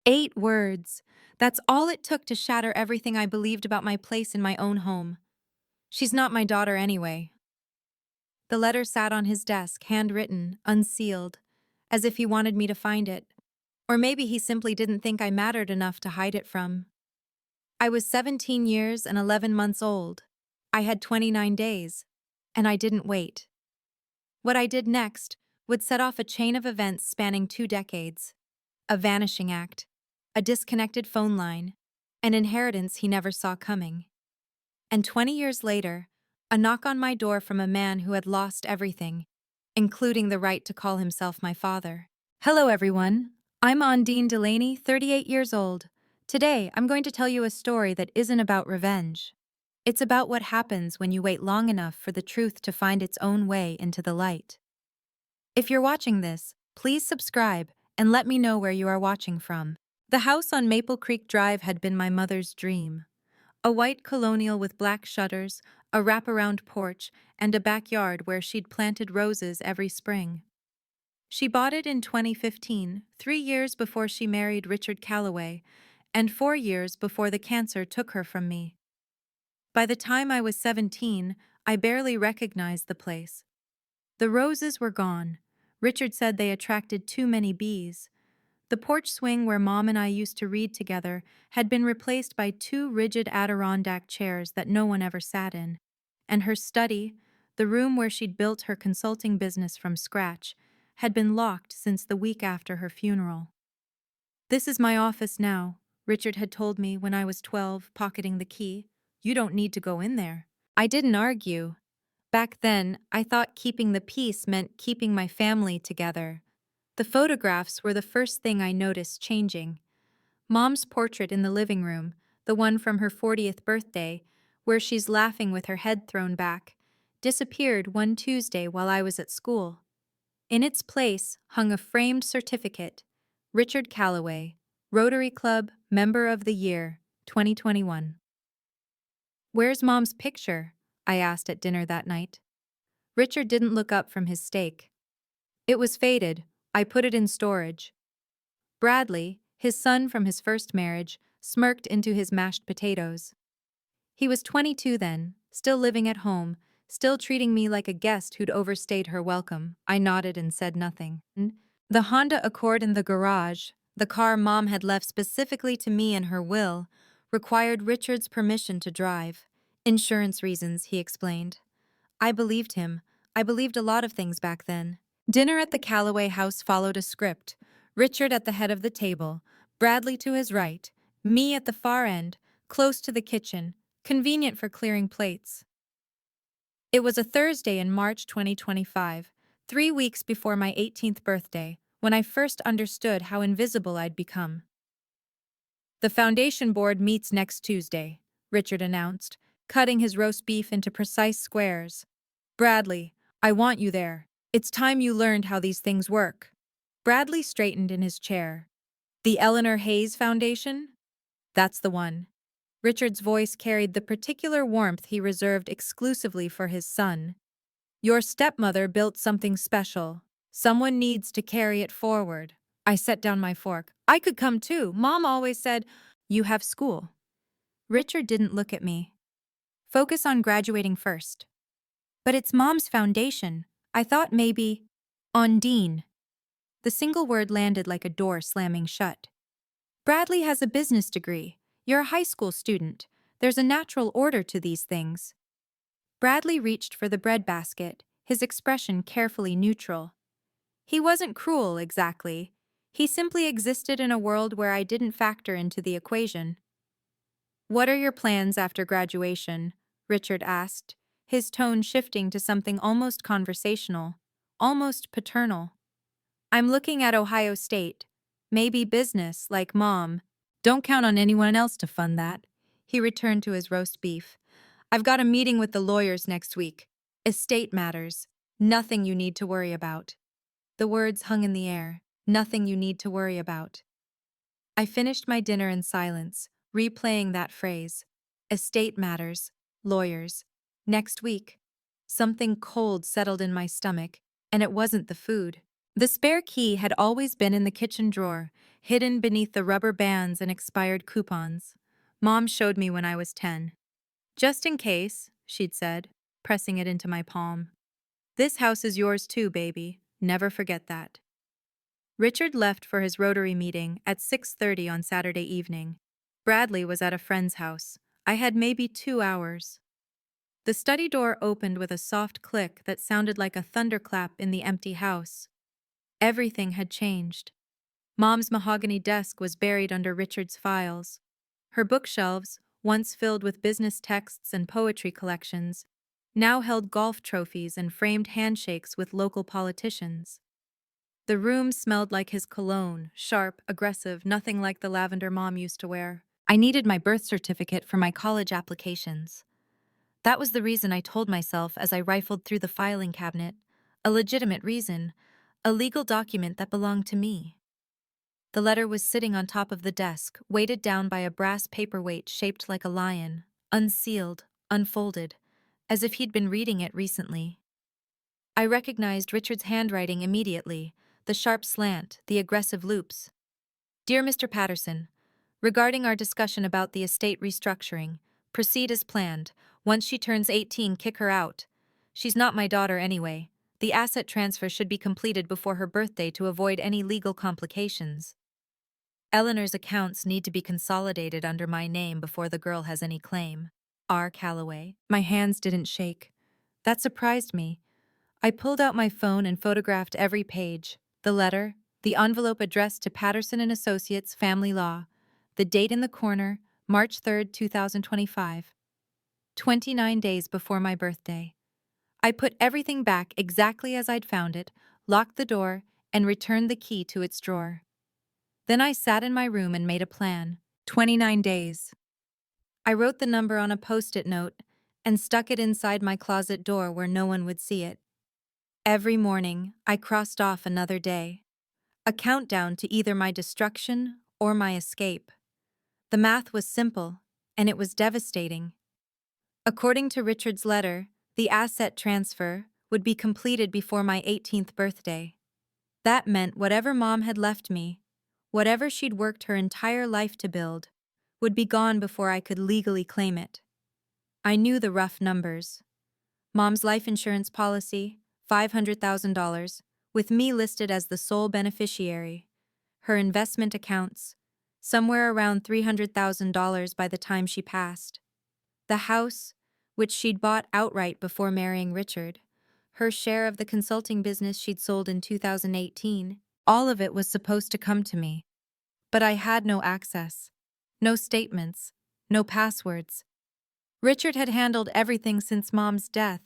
8 words. That's all it took to shatter everything I believed about my place in my own home. She's not my daughter anyway. The letter sat on his desk, handwritten, unsealed, as if he wanted me to find it. Or maybe he simply didn't think I mattered enough to hide it from. I was 17 years and 11 months old. I had 29 days. And I didn't wait. What I did next would set off a chain of events spanning 2 decades. A vanishing act, a disconnected phone line, an inheritance he never saw coming. And 20 years later, a knock on my door from a man who had lost everything, including the right to call himself my father. Hello, everyone. I'm Ondine Delaney, 38 years old. Today, I'm going to tell you a story that isn't about revenge. It's about what happens when you wait long enough for the truth to find its own way into the light. If you're watching this, please subscribe and let me know where you are watching from. The house on Maple Creek Drive had been my mother's dream. A white colonial with black shutters, a wraparound porch, and a backyard where she'd planted roses every spring. She bought it in 2015, 3 years before she married Richard Calloway, and 4 years before the cancer took her from me. By the time I was 17, I barely recognized the place. The roses were gone. Richard said they attracted too many bees. The porch swing where Mom and I used to read together had been replaced by 2 rigid Adirondack chairs that no one ever sat in. And her study, the room where she'd built her consulting business from scratch, had been locked since the week after her funeral. "This is my office now," Richard had told me when I was 12, pocketing the key. "You don't need to go in there." I didn't argue. Back then, I thought keeping the peace meant keeping my family together. The photographs were the first thing I noticed changing. Mom's portrait in the living room, the one from her 40th birthday, where she's laughing with her head thrown back, disappeared one Tuesday while I was at school. In its place hung a framed certificate, Richard Calloway, Rotary Club Member of the Year, 2021. "Where's Mom's picture?" I asked at dinner that night. Richard didn't look up from his steak. "It was faded. I put it in storage." Bradley, his son from his first marriage, smirked into his mashed potatoes. He was 22 then, still living at home, still treating me like a guest who'd overstayed her welcome. I nodded and said nothing. The Honda Accord in the garage, the car Mom had left specifically to me in her will, required Richard's permission to drive. "Insurance reasons," he explained. I believed him. I believed a lot of things back then. Dinner at the Calloway house followed a script. Richard at the head of the table, Bradley to his right, me at the far end, close to the kitchen, convenient for clearing plates. It was a Thursday in March 2025, 3 weeks before my 18th birthday, when I first understood how invisible I'd become. "The foundation board meets next Tuesday," Richard announced, cutting his roast beef into precise squares. "Bradley, I want you there. It's time you learned how these things work." Bradley straightened in his chair. "The Eleanor Hayes Foundation?" "That's the one." Richard's voice carried the particular warmth he reserved exclusively for his son. "Your stepmother built something special. Someone needs to carry it forward." I set down my fork. "I could come too. Mom always said, 'You have school.'" Richard didn't look at me. "Focus on graduating first." "But it's Mom's foundation. I thought maybe—" "Ondine." The single word landed like a door slamming shut. "Bradley has a business degree. You're a high school student. There's a natural order to these things." Bradley reached for the breadbasket, his expression carefully neutral. He wasn't cruel, exactly. He simply existed in a world where I didn't factor into the equation. "What are your plans after graduation?" Richard asked, his tone shifting to something almost conversational, almost paternal. "I'm looking at Ohio State. Maybe business, like Mom." "Don't count on anyone else to fund that." He returned to his roast beef. "I've got a meeting with the lawyers next week. Estate matters. Nothing you need to worry about." The words hung in the air. Nothing you need to worry about. I finished my dinner in silence, replaying that phrase. Estate matters. Lawyers. Next week. Something cold settled in my stomach, and it wasn't the food. The spare key had always been in the kitchen drawer, hidden beneath the rubber bands and expired coupons. Mom showed me when I was 10. Just in case, she'd said, pressing it into my palm. This house is yours too, baby. Never forget that. Richard left for his Rotary meeting at 6:30 on Saturday evening. Bradley was at a friend's house. I had maybe 2 hours. The study door opened with a soft click that sounded like a thunderclap in the empty house. Everything had changed. Mom's mahogany desk was buried under Richard's files. Her bookshelves, once filled with business texts and poetry collections, now held golf trophies and framed handshakes with local politicians. The room smelled like his cologne, sharp, aggressive, nothing like the lavender Mom used to wear. I needed my birth certificate for my college applications. That was the reason I told myself as I rifled through the filing cabinet. A legitimate reason. A legal document that belonged to me. The letter was sitting on top of the desk, weighted down by a brass paperweight shaped like a lion, unsealed, unfolded, as if he'd been reading it recently. I recognized Richard's handwriting immediately, the sharp slant, the aggressive loops. Dear Mr. Patterson, regarding our discussion about the estate restructuring, proceed as planned. Once she turns 18, kick her out. She's not my daughter anyway. The asset transfer should be completed before her birthday to avoid any legal complications. Eleanor's accounts need to be consolidated under my name before the girl has any claim. R. Calloway. My hands didn't shake. That surprised me. I pulled out my phone and photographed every page. The letter, the envelope addressed to Patterson and Associates Family Law, the date in the corner, March 3rd, 2025. 29 days before my birthday. I put everything back exactly as I'd found it, locked the door, and returned the key to its drawer. Then I sat in my room and made a plan. 29 days. I wrote the number on a post-it note and stuck it inside my closet door where no one would see it. Every morning, I crossed off another day. A countdown to either my destruction or my escape. The math was simple, and it was devastating. According to Richard's letter, the asset transfer would be completed before my 18th birthday. That meant whatever Mom had left me, whatever she'd worked her entire life to build, would be gone before I could legally claim it. I knew the rough numbers. Mom's life insurance policy, $500,000, with me listed as the sole beneficiary. Her investment accounts, somewhere around $300,000 by the time she passed. The house, which she'd bought outright before marrying Richard, her share of the consulting business she'd sold in 2018, all of it was supposed to come to me. But I had no access, no statements, no passwords. Richard had handled everything since Mom's death,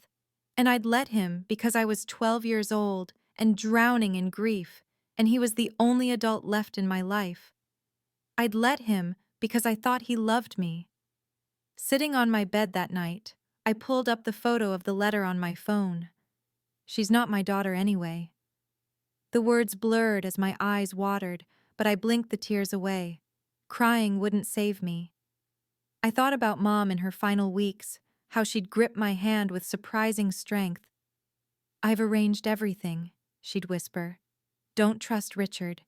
and I'd let him because I was 12 years old and drowning in grief, and he was the only adult left in my life. I'd let him because I thought he loved me. Sitting on my bed that night, I pulled up the photo of the letter on my phone. She's not my daughter anyway. The words blurred as my eyes watered, but I blinked the tears away. Crying wouldn't save me. I thought about Mom in her final weeks, how she'd grip my hand with surprising strength. I've arranged everything, she'd whisper. Don't trust Richard.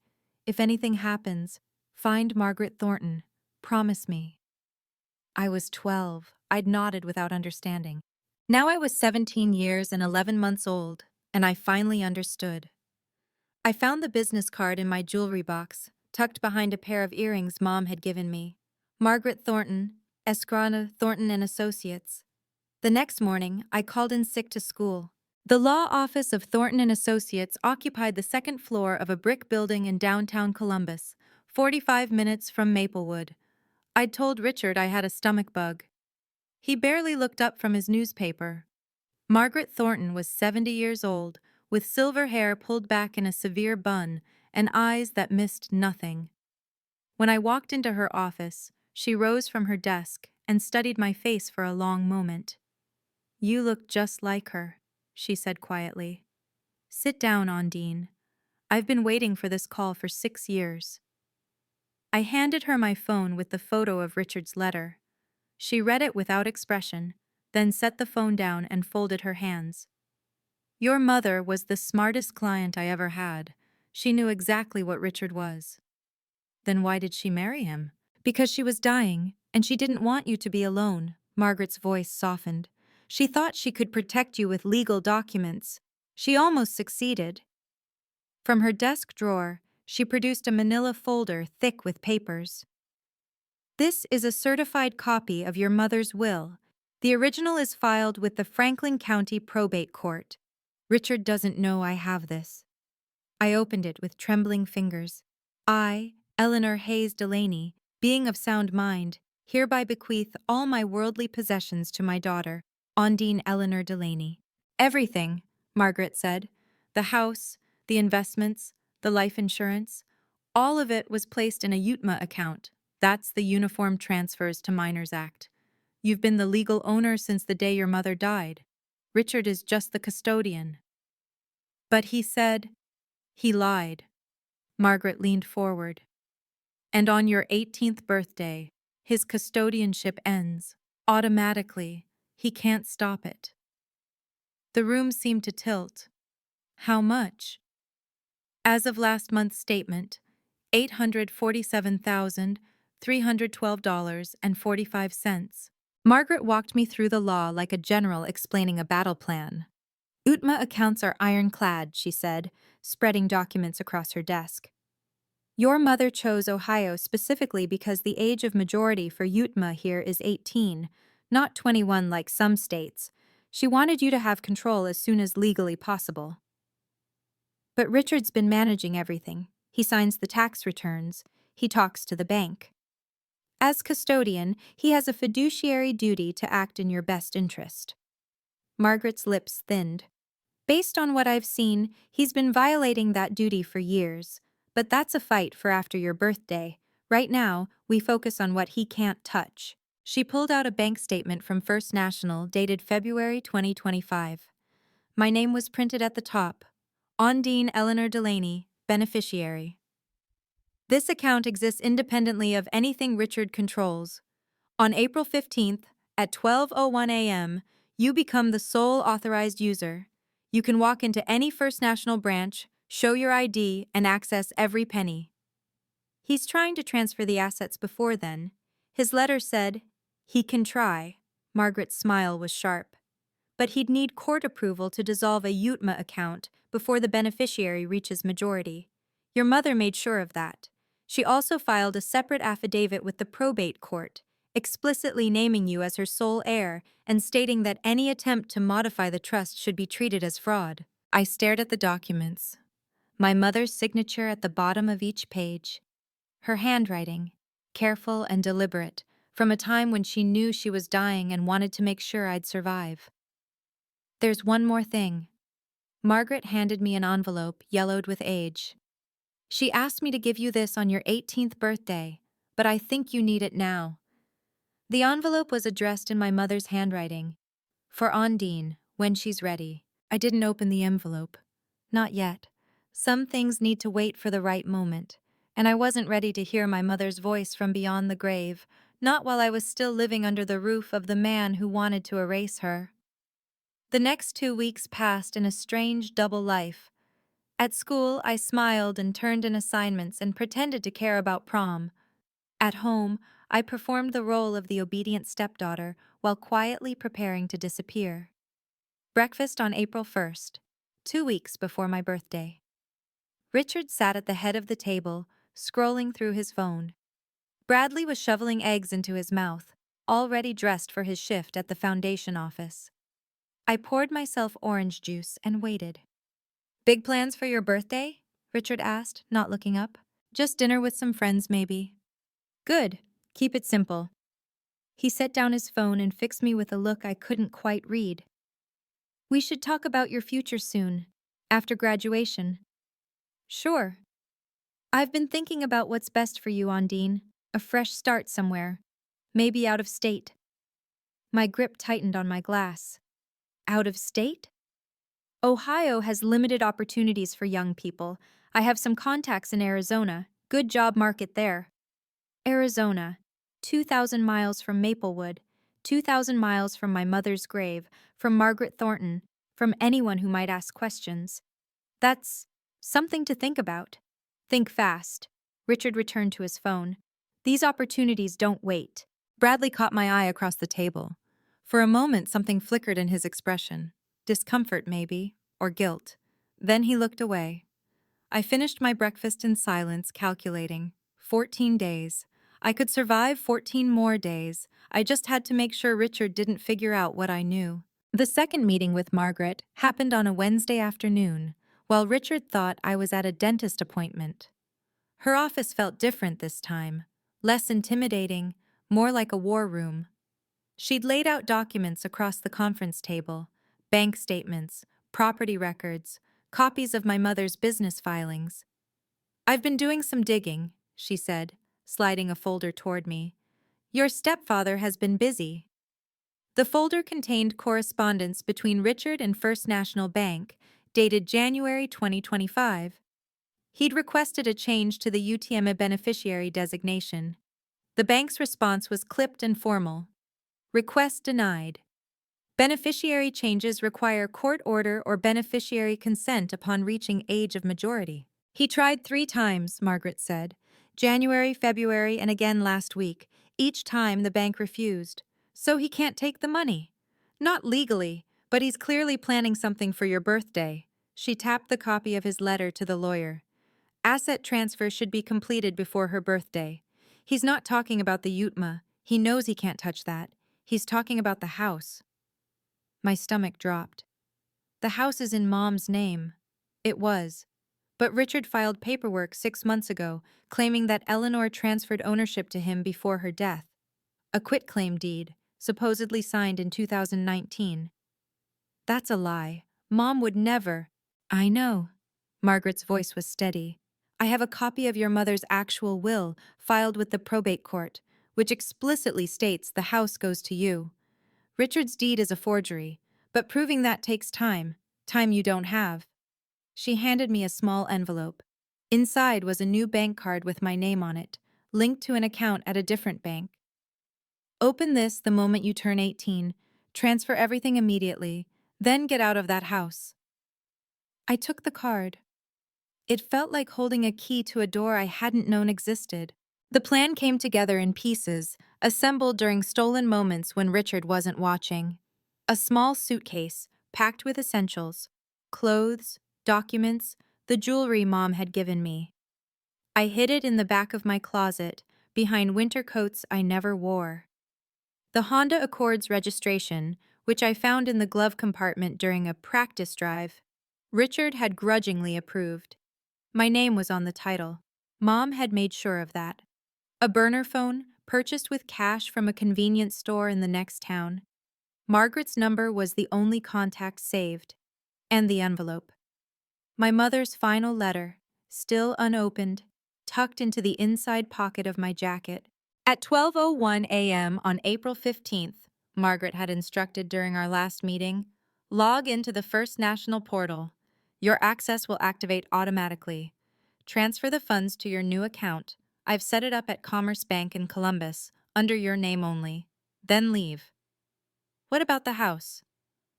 If anything happens, find Margaret Thornton. Promise me. I was 12. I'd nodded without understanding. Now I was 17 years and 11 months old, and I finally understood. I found the business card in my jewelry box, tucked behind a pair of earrings Mom had given me. Margaret Thornton, Eskrana Thornton and Associates. The next morning, I called in sick to school. The law office of Thornton and Associates occupied the second floor of a brick building in downtown Columbus, 45 minutes from Maplewood. I'd told Richard I had a stomach bug. He barely looked up from his newspaper. Margaret Thornton was 70 years old, with silver hair pulled back in a severe bun and eyes that missed nothing. When I walked into her office, she rose from her desk and studied my face for a long moment. You look just like her, she said quietly. Sit down, Ondine. I've been waiting for this call for 6 years. I handed her my phone with the photo of Richard's letter. She read it without expression, then set the phone down and folded her hands. Your mother was the smartest client I ever had. She knew exactly what Richard was. Then why did she marry him? Because she was dying, and she didn't want you to be alone. Margaret's voice softened. She thought she could protect you with legal documents. She almost succeeded. From her desk drawer, she produced a manila folder thick with papers. This is a certified copy of your mother's will. The original is filed with the Franklin County Probate Court. Richard doesn't know I have this. I opened it with trembling fingers. I, Eleanor Hayes Delaney, being of sound mind, hereby bequeath all my worldly possessions to my daughter, Ondine Eleanor Delaney. Everything, Margaret said. The house, the investments, the life insurance, all of it was placed in a UTMA account. That's the Uniform Transfers to Minors Act. You've been the legal owner since the day your mother died. Richard is just the custodian. But he said, he lied. Margaret leaned forward. And on your 18th birthday, his custodianship ends. Automatically. He can't stop it. The room seemed to tilt. How much? As of last month's statement, $847,312.45. Margaret walked me through the law like a general explaining a battle plan. UTMA accounts are ironclad, she said, spreading documents across her desk. Your mother chose Ohio specifically because the age of majority for UTMA here is 18, not 21 like some states. She wanted you to have control as soon as legally possible. But Richard's been managing everything. He signs the tax returns. He talks to the bank. As custodian, he has a fiduciary duty to act in your best interest. Margaret's lips thinned. Based on what I've seen, he's been violating that duty for years. But that's a fight for after your birthday. Right now, we focus on what he can't touch. She pulled out a bank statement from First National dated February 2025. My name was printed at the top. Ondine Eleanor Delaney, beneficiary. This account exists independently of anything Richard controls. On April 15th, at 12:01 a.m., you become the sole authorized user. You can walk into any First National branch, show your ID, and access every penny. He's trying to transfer the assets before then. His letter said, he can try. Margaret's smile was sharp. But he'd need court approval to dissolve a UTMA account before the beneficiary reaches majority. Your mother made sure of that. She also filed a separate affidavit with the probate court, explicitly naming you as her sole heir and stating that any attempt to modify the trust should be treated as fraud. I stared at the documents. My mother's signature at the bottom of each page. Her handwriting, careful and deliberate, from a time when she knew she was dying and wanted to make sure I'd survive. There's one more thing. Margaret handed me an envelope yellowed with age. She asked me to give you this on your 18th birthday, but I think you need it now. The envelope was addressed in my mother's handwriting. For Ondine, when she's ready. I didn't open the envelope. Not yet. Some things need to wait for the right moment, and I wasn't ready to hear my mother's voice from beyond the grave, not while I was still living under the roof of the man who wanted to erase her. The next 2 weeks passed in a strange double life. At school, I smiled and turned in assignments and pretended to care about prom. At home, I performed the role of the obedient stepdaughter while quietly preparing to disappear. Breakfast on April 1st, 2 weeks before my birthday. Richard sat at the head of the table, scrolling through his phone. Bradley was shoveling eggs into his mouth, already dressed for his shift at the foundation office. I poured myself orange juice and waited. Big plans for your birthday? Richard asked, not looking up. Just dinner with some friends, maybe. Good. Keep it simple. He set down his phone and fixed me with a look I couldn't quite read. We should talk about your future soon, after graduation. Sure. I've been thinking about what's best for you, Ondine. A fresh start somewhere. Maybe out of state. My grip tightened on my glass. Out of state? Ohio has limited opportunities for young people. I have some contacts in Arizona. Good job market there. Arizona, 2,000 miles from Maplewood, 2,000 miles from my mother's grave, from Margaret Thornton. from anyone who might ask questions. That's something to think about. Think fast. Richard returned to his phone. These opportunities don't wait. Bradley caught my eye across the table. For a moment, something flickered in his expression. Discomfort, maybe, or guilt. Then he looked away. I finished my breakfast in silence, calculating. 14 days. I could survive 14 more days. I just had to make sure Richard didn't figure out what I knew. The second meeting with Margaret happened on a Wednesday afternoon, while Richard thought I was at a dentist appointment. Her office felt different this time, less intimidating, more like a war room. She'd laid out documents across the conference table, bank statements, property records, copies of my mother's business filings. "I've been doing some digging," she said, sliding a folder toward me. "Your stepfather has been busy." The folder contained correspondence between Richard and First National Bank, dated January 2025. He'd requested a change to the UTM beneficiary designation. The bank's response was clipped and formal. Request denied. Beneficiary changes require court order or beneficiary consent upon reaching age of majority. He tried 3 times, Margaret said. January, February, and again last week. Each time the bank refused. So he can't take the money. Not legally, but he's clearly planning something for your birthday. She tapped the copy of his letter to the lawyer. Asset transfer should be completed before her birthday. He's not talking about the UTMA. He knows he can't touch that. He's talking about the house. My stomach dropped. The house is in Mom's name. It was. But Richard filed paperwork 6 months ago, claiming that Eleanor transferred ownership to him before her death. A quitclaim deed, supposedly signed in 2019. That's a lie. Mom would never. I know. Margaret's voice was steady. I have a copy of your mother's actual will filed with the probate court, which explicitly states the house goes to you. Richard's deed is a forgery, but proving that takes time you don't have. She handed me a small envelope. Inside was a new bank card with my name on it, linked to an account at a different bank. Open this the moment you turn 18, transfer everything immediately, then get out of that house. I took the card. It felt like holding a key to a door I hadn't known existed. The plan came together in pieces, assembled during stolen moments when Richard wasn't watching. A small suitcase, packed with essentials, clothes, documents, the jewelry Mom had given me. I hid it in the back of my closet, behind winter coats I never wore. The Honda Accord's registration, which I found in the glove compartment during a practice drive, Richard had grudgingly approved. My name was on the title. Mom had made sure of that. A burner phone, purchased with cash from a convenience store in the next town. Margaret's number was the only contact saved. And the envelope. My mother's final letter, still unopened, tucked into the inside pocket of my jacket. At 12:01 a.m. on April 15th, Margaret had instructed during our last meeting, log into the First National portal. Your access will activate automatically. Transfer the funds to your new account. I've set it up at Commerce Bank in Columbus, under your name only. Then leave. What about the house?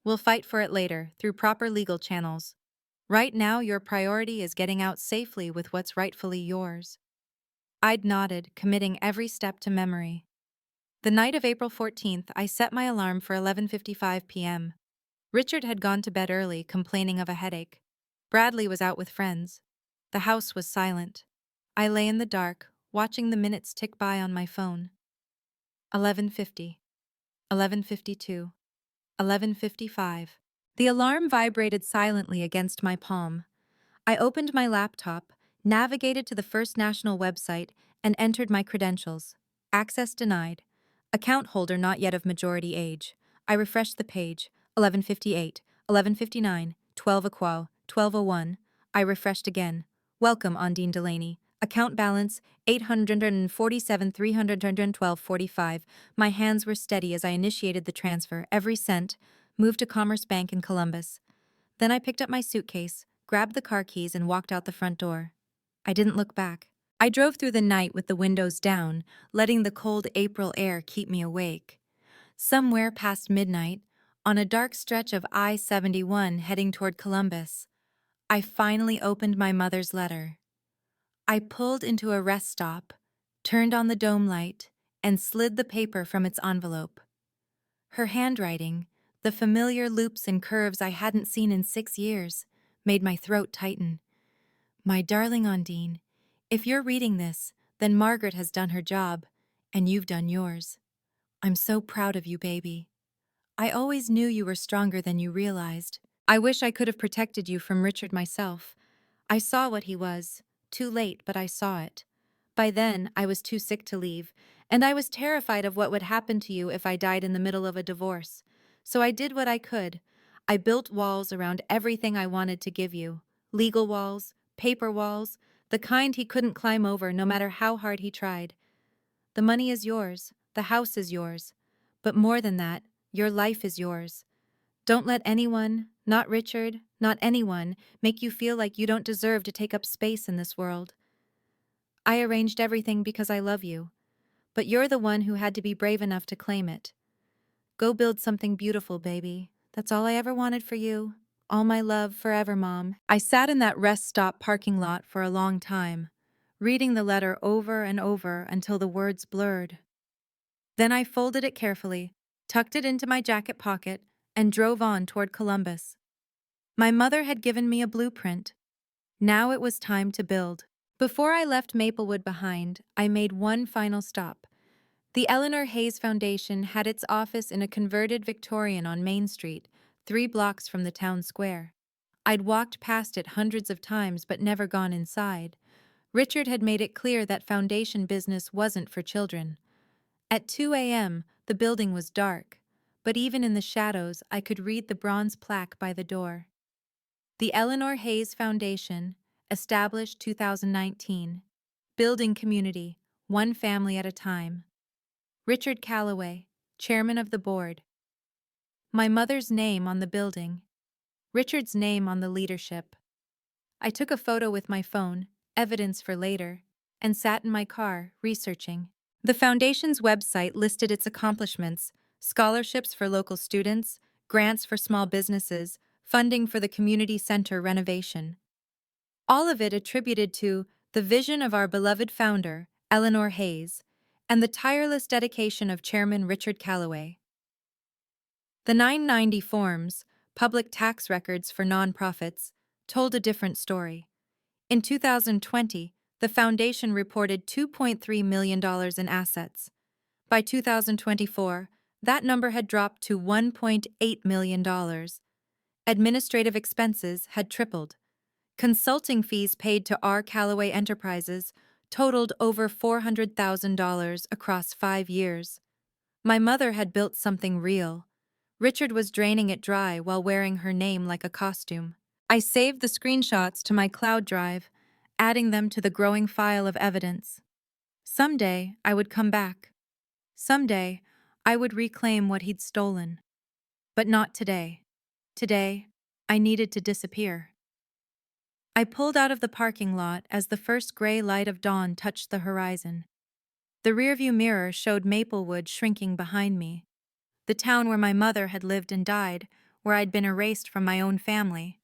We'll fight for it later, through proper legal channels. Right now, your priority is getting out safely with what's rightfully yours. I'd nodded, committing every step to memory. The night of April 14th, I set my alarm for 11:55 p.m. Richard had gone to bed early, complaining of a headache. Bradley was out with friends. The house was silent. I lay in the dark, watching the minutes tick by on my phone. 11:50. 11:52. 11:55. The alarm vibrated silently against my palm. I opened my laptop, navigated to the First National website, and entered my credentials. Access denied. Account holder not yet of majority age. I refreshed the page. 11:58, 11:59, 12 Aqual, 12:01. I refreshed again. Welcome, Ondine Delaney. Account balance, 847,312.45. My hands were steady as I initiated the transfer, every cent, moved to Commerce Bank in Columbus. Then I picked up my suitcase, grabbed the car keys, and walked out the front door. I didn't look back. I drove through the night with the windows down, letting the cold April air keep me awake. Somewhere past midnight, On a dark stretch of I-71 heading toward Columbus, I finally opened my mother's letter. I pulled into a rest stop, turned on the dome light, and slid the paper from its envelope. Her handwriting, the familiar loops and curves I hadn't seen in 6 years, made my throat tighten. My darling Ondine, if you're reading this, then Margaret has done her job, and you've done yours. I'm so proud of you, baby. I always knew you were stronger than you realized. I wish I could have protected you from Richard myself. I saw what he was. Too late, but I saw it. By then, I was too sick to leave, and I was terrified of what would happen to you if I died in the middle of a divorce. So I did what I could. I built walls around everything I wanted to give you. Legal walls, paper walls, the kind he couldn't climb over no matter how hard he tried. The money is yours, the house is yours. But more than that, your life is yours. Don't let anyone, not Richard, not anyone, make you feel like you don't deserve to take up space in this world. I arranged everything because I love you, but you're the one who had to be brave enough to claim it. Go build something beautiful, baby. That's all I ever wanted for you. All my love forever, Mom. I sat in that rest stop parking lot for a long time, reading the letter over and over until the words blurred. Then I folded it carefully, tucked it into my jacket pocket, and drove on toward Columbus. My mother had given me a blueprint. Now it was time to build. Before I left Maplewood behind, I made one final stop. The Eleanor Hayes Foundation had its office in a converted Victorian on Main Street, 3 blocks from the town square. I'd walked past it hundreds of times but never gone inside. Richard had made it clear that foundation business wasn't for children. At 2 a.m., the building was dark, but even in the shadows, I could read the bronze plaque by the door. The Eleanor Hayes Foundation, established 2019. Building community, one family at a time. Richard Calloway, chairman of the board. My mother's name on the building. Richard's name on the leadership. I took a photo with my phone, evidence for later, and sat in my car, researching. The foundation's website listed its accomplishments: scholarships for local students, grants for small businesses, funding for the community center renovation. All of it attributed to the vision of our beloved founder, Eleanor Hayes, and the tireless dedication of Chairman Richard Calloway. The 990 forms, public tax records for nonprofits, told a different story. In 2020, the foundation reported $2.3 million in assets. By 2024, that number had dropped to $1.8 million. Administrative expenses had tripled. Consulting fees paid to R. Calloway Enterprises totaled over $400,000 across 5 years. My mother had built something real. Richard was draining it dry while wearing her name like a costume. I saved the screenshots to my cloud drive, adding them to the growing file of evidence. Someday, I would come back. Someday, I would reclaim what he'd stolen. But not today. Today, I needed to disappear. I pulled out of the parking lot as the first gray light of dawn touched the horizon. The rearview mirror showed Maplewood shrinking behind me. The town where my mother had lived and died, where I'd been erased from my own family.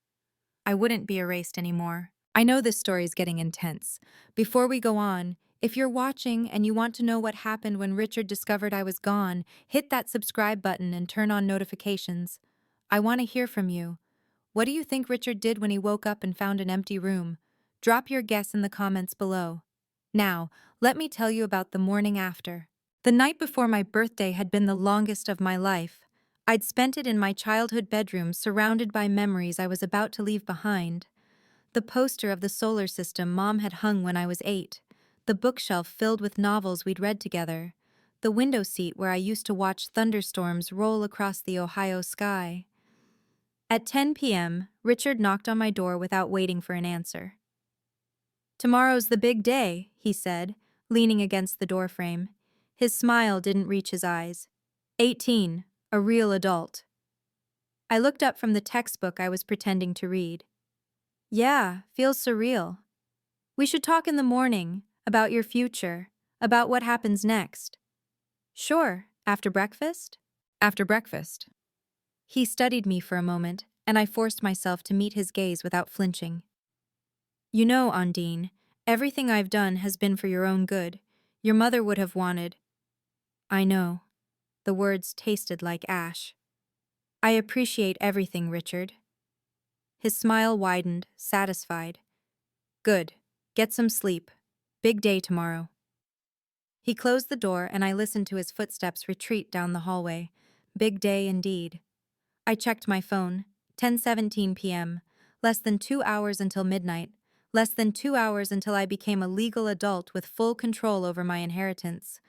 I wouldn't be erased anymore. I know this story's getting intense. Before we go on, if you're watching and you want to know what happened when Richard discovered I was gone, hit that subscribe button and turn on notifications. I want to hear from you. What do you think Richard did when he woke up and found an empty room? Drop your guess in the comments below. Now, let me tell you about the morning after. The night before my birthday had been the longest of my life. I'd spent it in my childhood bedroom surrounded by memories I was about to leave behind. The poster of the solar system Mom had hung when I was 8. The bookshelf filled with novels we'd read together. The window seat where I used to watch thunderstorms roll across the Ohio sky. At 10 p.m., Richard knocked on my door without waiting for an answer. "Tomorrow's the big day," he said, leaning against the doorframe. His smile didn't reach his eyes. 18, a real adult. I looked up from the textbook I was pretending to read. "Yeah, feels surreal. We should talk in the morning, about your future, about what happens next." "Sure, after breakfast?" "After breakfast." He studied me for a moment, and I forced myself to meet his gaze without flinching. You know, Undine, everything I've done has been for your own good. Your mother would have wanted. I know. The words tasted like ash. I appreciate everything, Richard. His smile widened, satisfied. Good. Get some sleep. Big day tomorrow. He closed the door and I listened to his footsteps retreat down the hallway. Big day indeed. I checked my phone. 10:17 p.m. Less than 2 hours until midnight. Less than 2 hours until I became a legal adult with full control over my inheritance.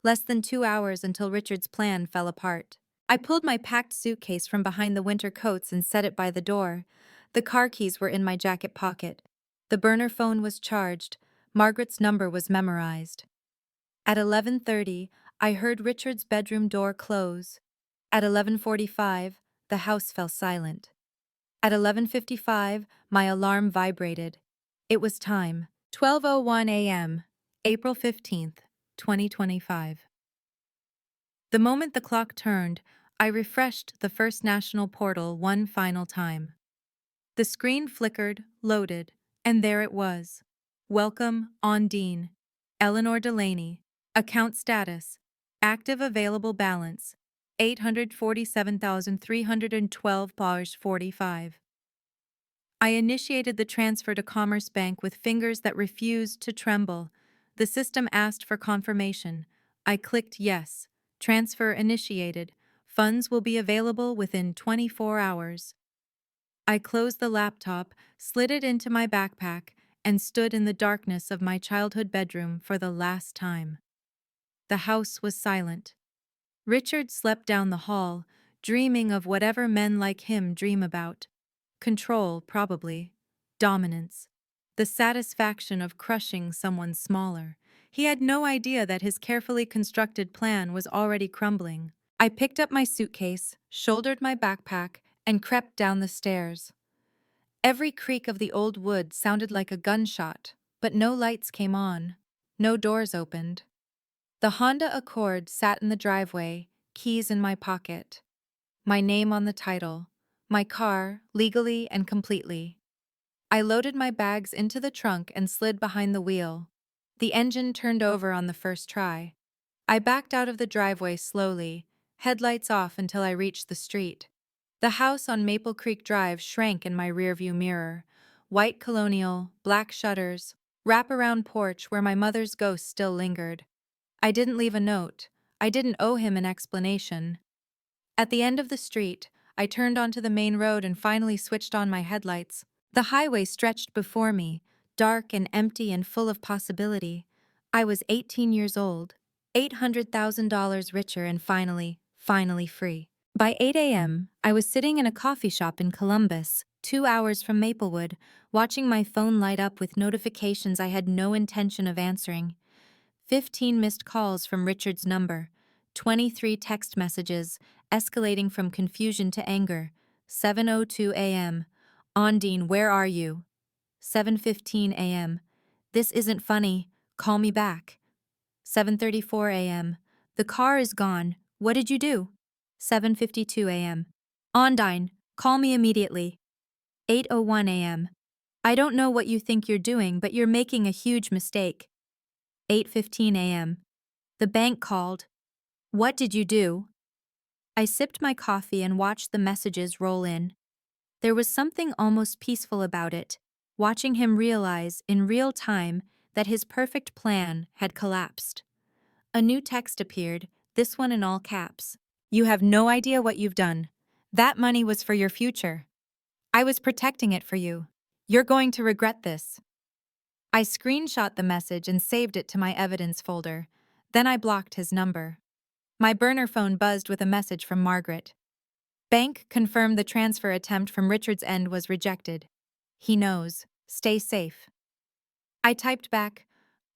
Less than 2 hours until Richard's plan fell apart. I pulled my packed suitcase from behind the winter coats and set it by the door. The car keys were in my jacket pocket. The burner phone was charged. Margaret's number was memorized. At 11:30, I heard Richard's bedroom door close. At 11:45, the house fell silent. At 11:55, my alarm vibrated. It was time. 12:01 a.m., April 15th, 2025. The moment the clock turned, I refreshed the First National portal one final time. The screen flickered, loaded, and there it was. Welcome, Undine. Eleanor Delaney. Account status. Active available balance. $847,312.45. I initiated the transfer to Commerce Bank with fingers that refused to tremble. The system asked for confirmation. I clicked yes. Transfer initiated. Funds will be available within 24 hours. I closed the laptop, slid it into my backpack, and stood in the darkness of my childhood bedroom for the last time. The house was silent. Richard slept down the hall, dreaming of whatever men like him dream about. Control, probably. Dominance. The satisfaction of crushing someone smaller. He had no idea that his carefully constructed plan was already crumbling. I picked up my suitcase, shouldered my backpack, and crept down the stairs. Every creak of the old wood sounded like a gunshot, but no lights came on. No doors opened. The Honda Accord sat in the driveway, keys in my pocket. My name on the title. My car, legally and completely. I loaded my bags into the trunk and slid behind the wheel. The engine turned over on the first try. I backed out of the driveway slowly, headlights off until I reached the street. The house on Maple Creek Drive shrank in my rearview mirror. White colonial, black shutters, wraparound porch where my mother's ghost still lingered. I didn't leave a note. I didn't owe him an explanation. At the end of the street, I turned onto the main road and finally switched on my headlights. The highway stretched before me, dark and empty and full of possibility. I was 18 years old, $800,000 richer and finally free. By 8 a.m., I was sitting in a coffee shop in Columbus, 2 hours from Maplewood, watching my phone light up with notifications I had no intention of answering. 15 missed calls from Richard's number, 23 text messages, escalating from confusion to anger. 7:02 a.m. Undine, where are you? 7:15 a.m. This isn't funny. Call me back. 7:34 a.m. The car is gone. What did you do? 7:52 a.m. Undine, call me immediately. 8:01 a.m. I don't know what you think you're doing, but you're making a huge mistake. 8:15 a.m. The bank called. What did you do? I sipped my coffee and watched the messages roll in. There was something almost peaceful about it, watching him realize in real time that his perfect plan had collapsed. A new text appeared, this one in all caps. You have no idea what you've done. That money was for your future. I was protecting it for you. You're going to regret this. I screenshot the message and saved it to my evidence folder. Then I blocked his number. My burner phone buzzed with a message from Margaret. Bank confirmed the transfer attempt from Richard's end was rejected. He knows. Stay safe. I typed back,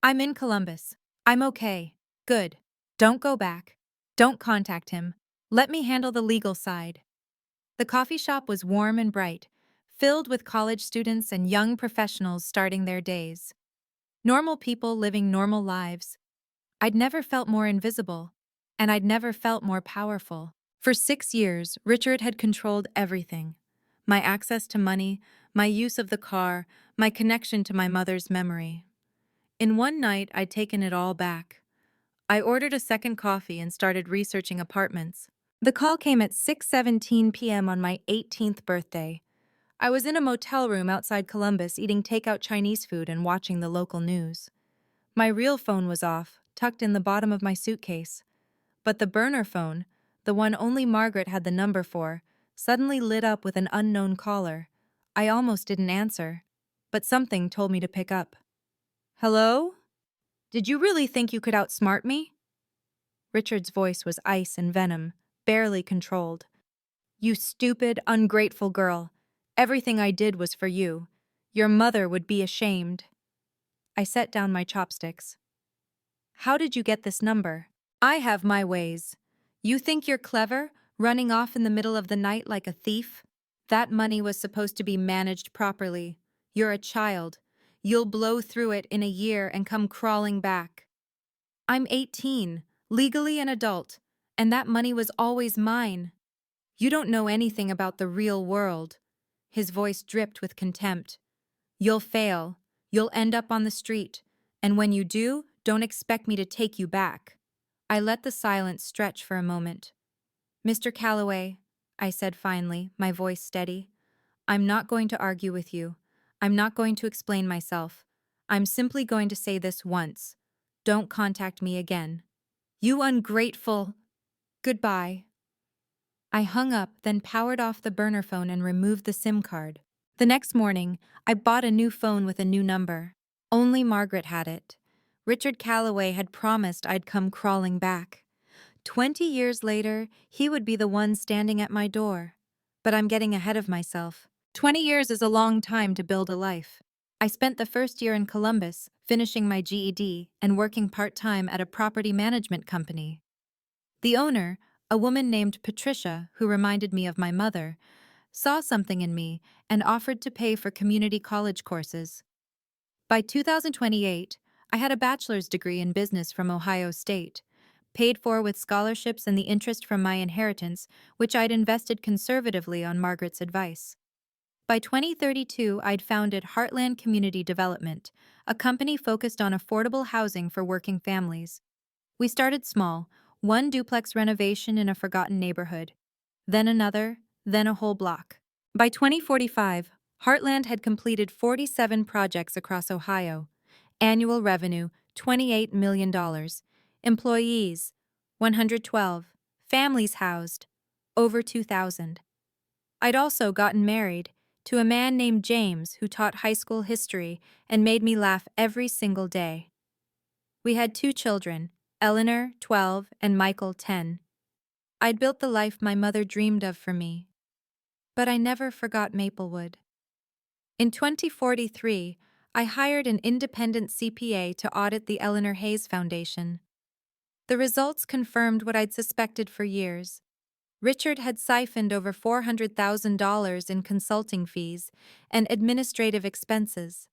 I'm in Columbus. I'm okay. Good. Don't go back. Don't contact him. Let me handle the legal side. The coffee shop was warm and bright, filled with college students and young professionals starting their days. Normal people living normal lives. I'd never felt more invisible, and I'd never felt more powerful. For 6 years, Richard had controlled everything. My access to money, my use of the car, my connection to my mother's memory. In one night, I'd taken it all back. I ordered a second coffee and started researching apartments. The call came at 6:17 p.m. on my 18th birthday. I was in a motel room outside Columbus eating takeout Chinese food and watching the local news. My real phone was off, tucked in the bottom of my suitcase. But the burner phone, the one only Margaret had the number for, suddenly lit up with an unknown caller. I almost didn't answer, but something told me to pick up. Hello? Did you really think you could outsmart me? Richard's voice was ice and venom, barely controlled. You stupid, ungrateful girl. Everything I did was for you. Your mother would be ashamed. I set down my chopsticks. How did you get this number? I have my ways. You think you're clever, running off in the middle of the night like a thief? That money was supposed to be managed properly. You're a child. You'll blow through it in a year and come crawling back. I'm 18, legally an adult, and that money was always mine. You don't know anything about the real world. His voice dripped with contempt. You'll fail. You'll end up on the street. And when you do, don't expect me to take you back. I let the silence stretch for a moment. Mr. Calloway, I said finally, my voice steady, I'm not going to argue with you. I'm not going to explain myself. I'm simply going to say this once. Don't contact me again. You ungrateful. Goodbye. I hung up, then powered off the burner phone and removed the SIM card. The next morning, I bought a new phone with a new number. Only Margaret had it. Richard Calloway had promised I'd come crawling back. 20 years later, he would be the one standing at my door. But I'm getting ahead of myself. 20 years is a long time to build a life. I spent the first year in Columbus, finishing my GED and working part-time at a property management company. The owner, a woman named Patricia, who reminded me of my mother, saw something in me and offered to pay for community college courses. By 2028, I had a bachelor's degree in business from Ohio State, paid for with scholarships and the interest from my inheritance, which I'd invested conservatively on Margaret's advice. By 2032, I'd founded Heartland Community Development, a company focused on affordable housing for working families. We started small, one duplex renovation in a forgotten neighborhood, then another, then a whole block. By 2045, Heartland had completed 47 projects across Ohio. Annual revenue, $28 million. Employees, 112. Families housed, over 2,000. I'd also gotten married to a man named James who taught high school history and made me laugh every single day. We had 2 children, Eleanor, 12, and Michael, 10. I'd built the life my mother dreamed of for me. But I never forgot Maplewood. In 2043, I hired an independent CPA to audit the Eleanor Hayes Foundation. The results confirmed what I'd suspected for years. Richard had siphoned over $400,000 in consulting fees and administrative expenses.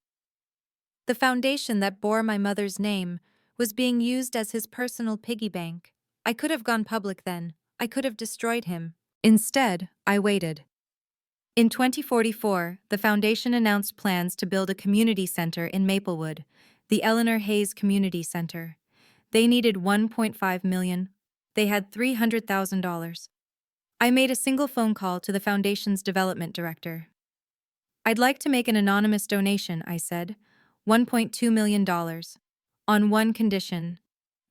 The foundation that bore my mother's name was being used as his personal piggy bank. I could have gone public then. I could have destroyed him. Instead, I waited. In 2044, the foundation announced plans to build a community center in Maplewood, the Eleanor Hayes Community Center. They needed $1.5 million. They had $300,000. I made a single phone call to the foundation's development director. I'd like to make an anonymous donation, I said, $1.2 million. On one condition.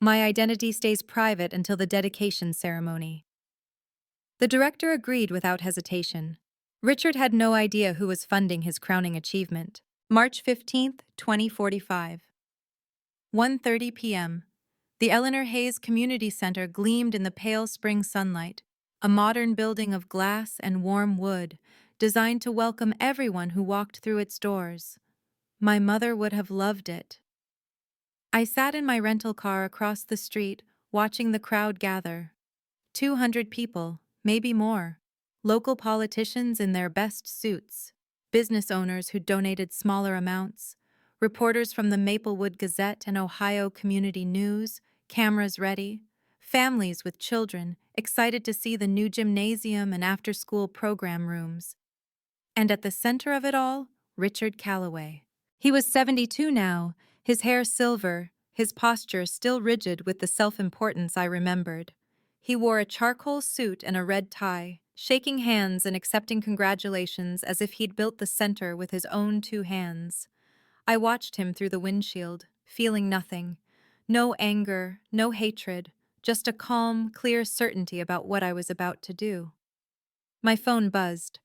My identity stays private until the dedication ceremony. The director agreed without hesitation. Richard had no idea who was funding his crowning achievement. March 15, 2045. 1:30 p.m. The Eleanor Hayes Community Center gleamed in the pale spring sunlight, a modern building of glass and warm wood, designed to welcome everyone who walked through its doors. My mother would have loved it. I sat in my rental car across the street, watching the crowd gather. 200 people, maybe more. Local politicians in their best suits, business owners who donated smaller amounts, reporters from the Maplewood Gazette and Ohio Community News, cameras ready, families with children, excited to see the new gymnasium and after-school program rooms. And at the center of it all, Richard Calloway. He was 72 now, his hair silver, his posture still rigid with the self-importance I remembered. He wore a charcoal suit and a red tie, shaking hands and accepting congratulations as if he'd built the center with his own two hands. I watched him through the windshield, feeling nothing. No anger, no hatred, just a calm, clear certainty about what I was about to do. My phone buzzed.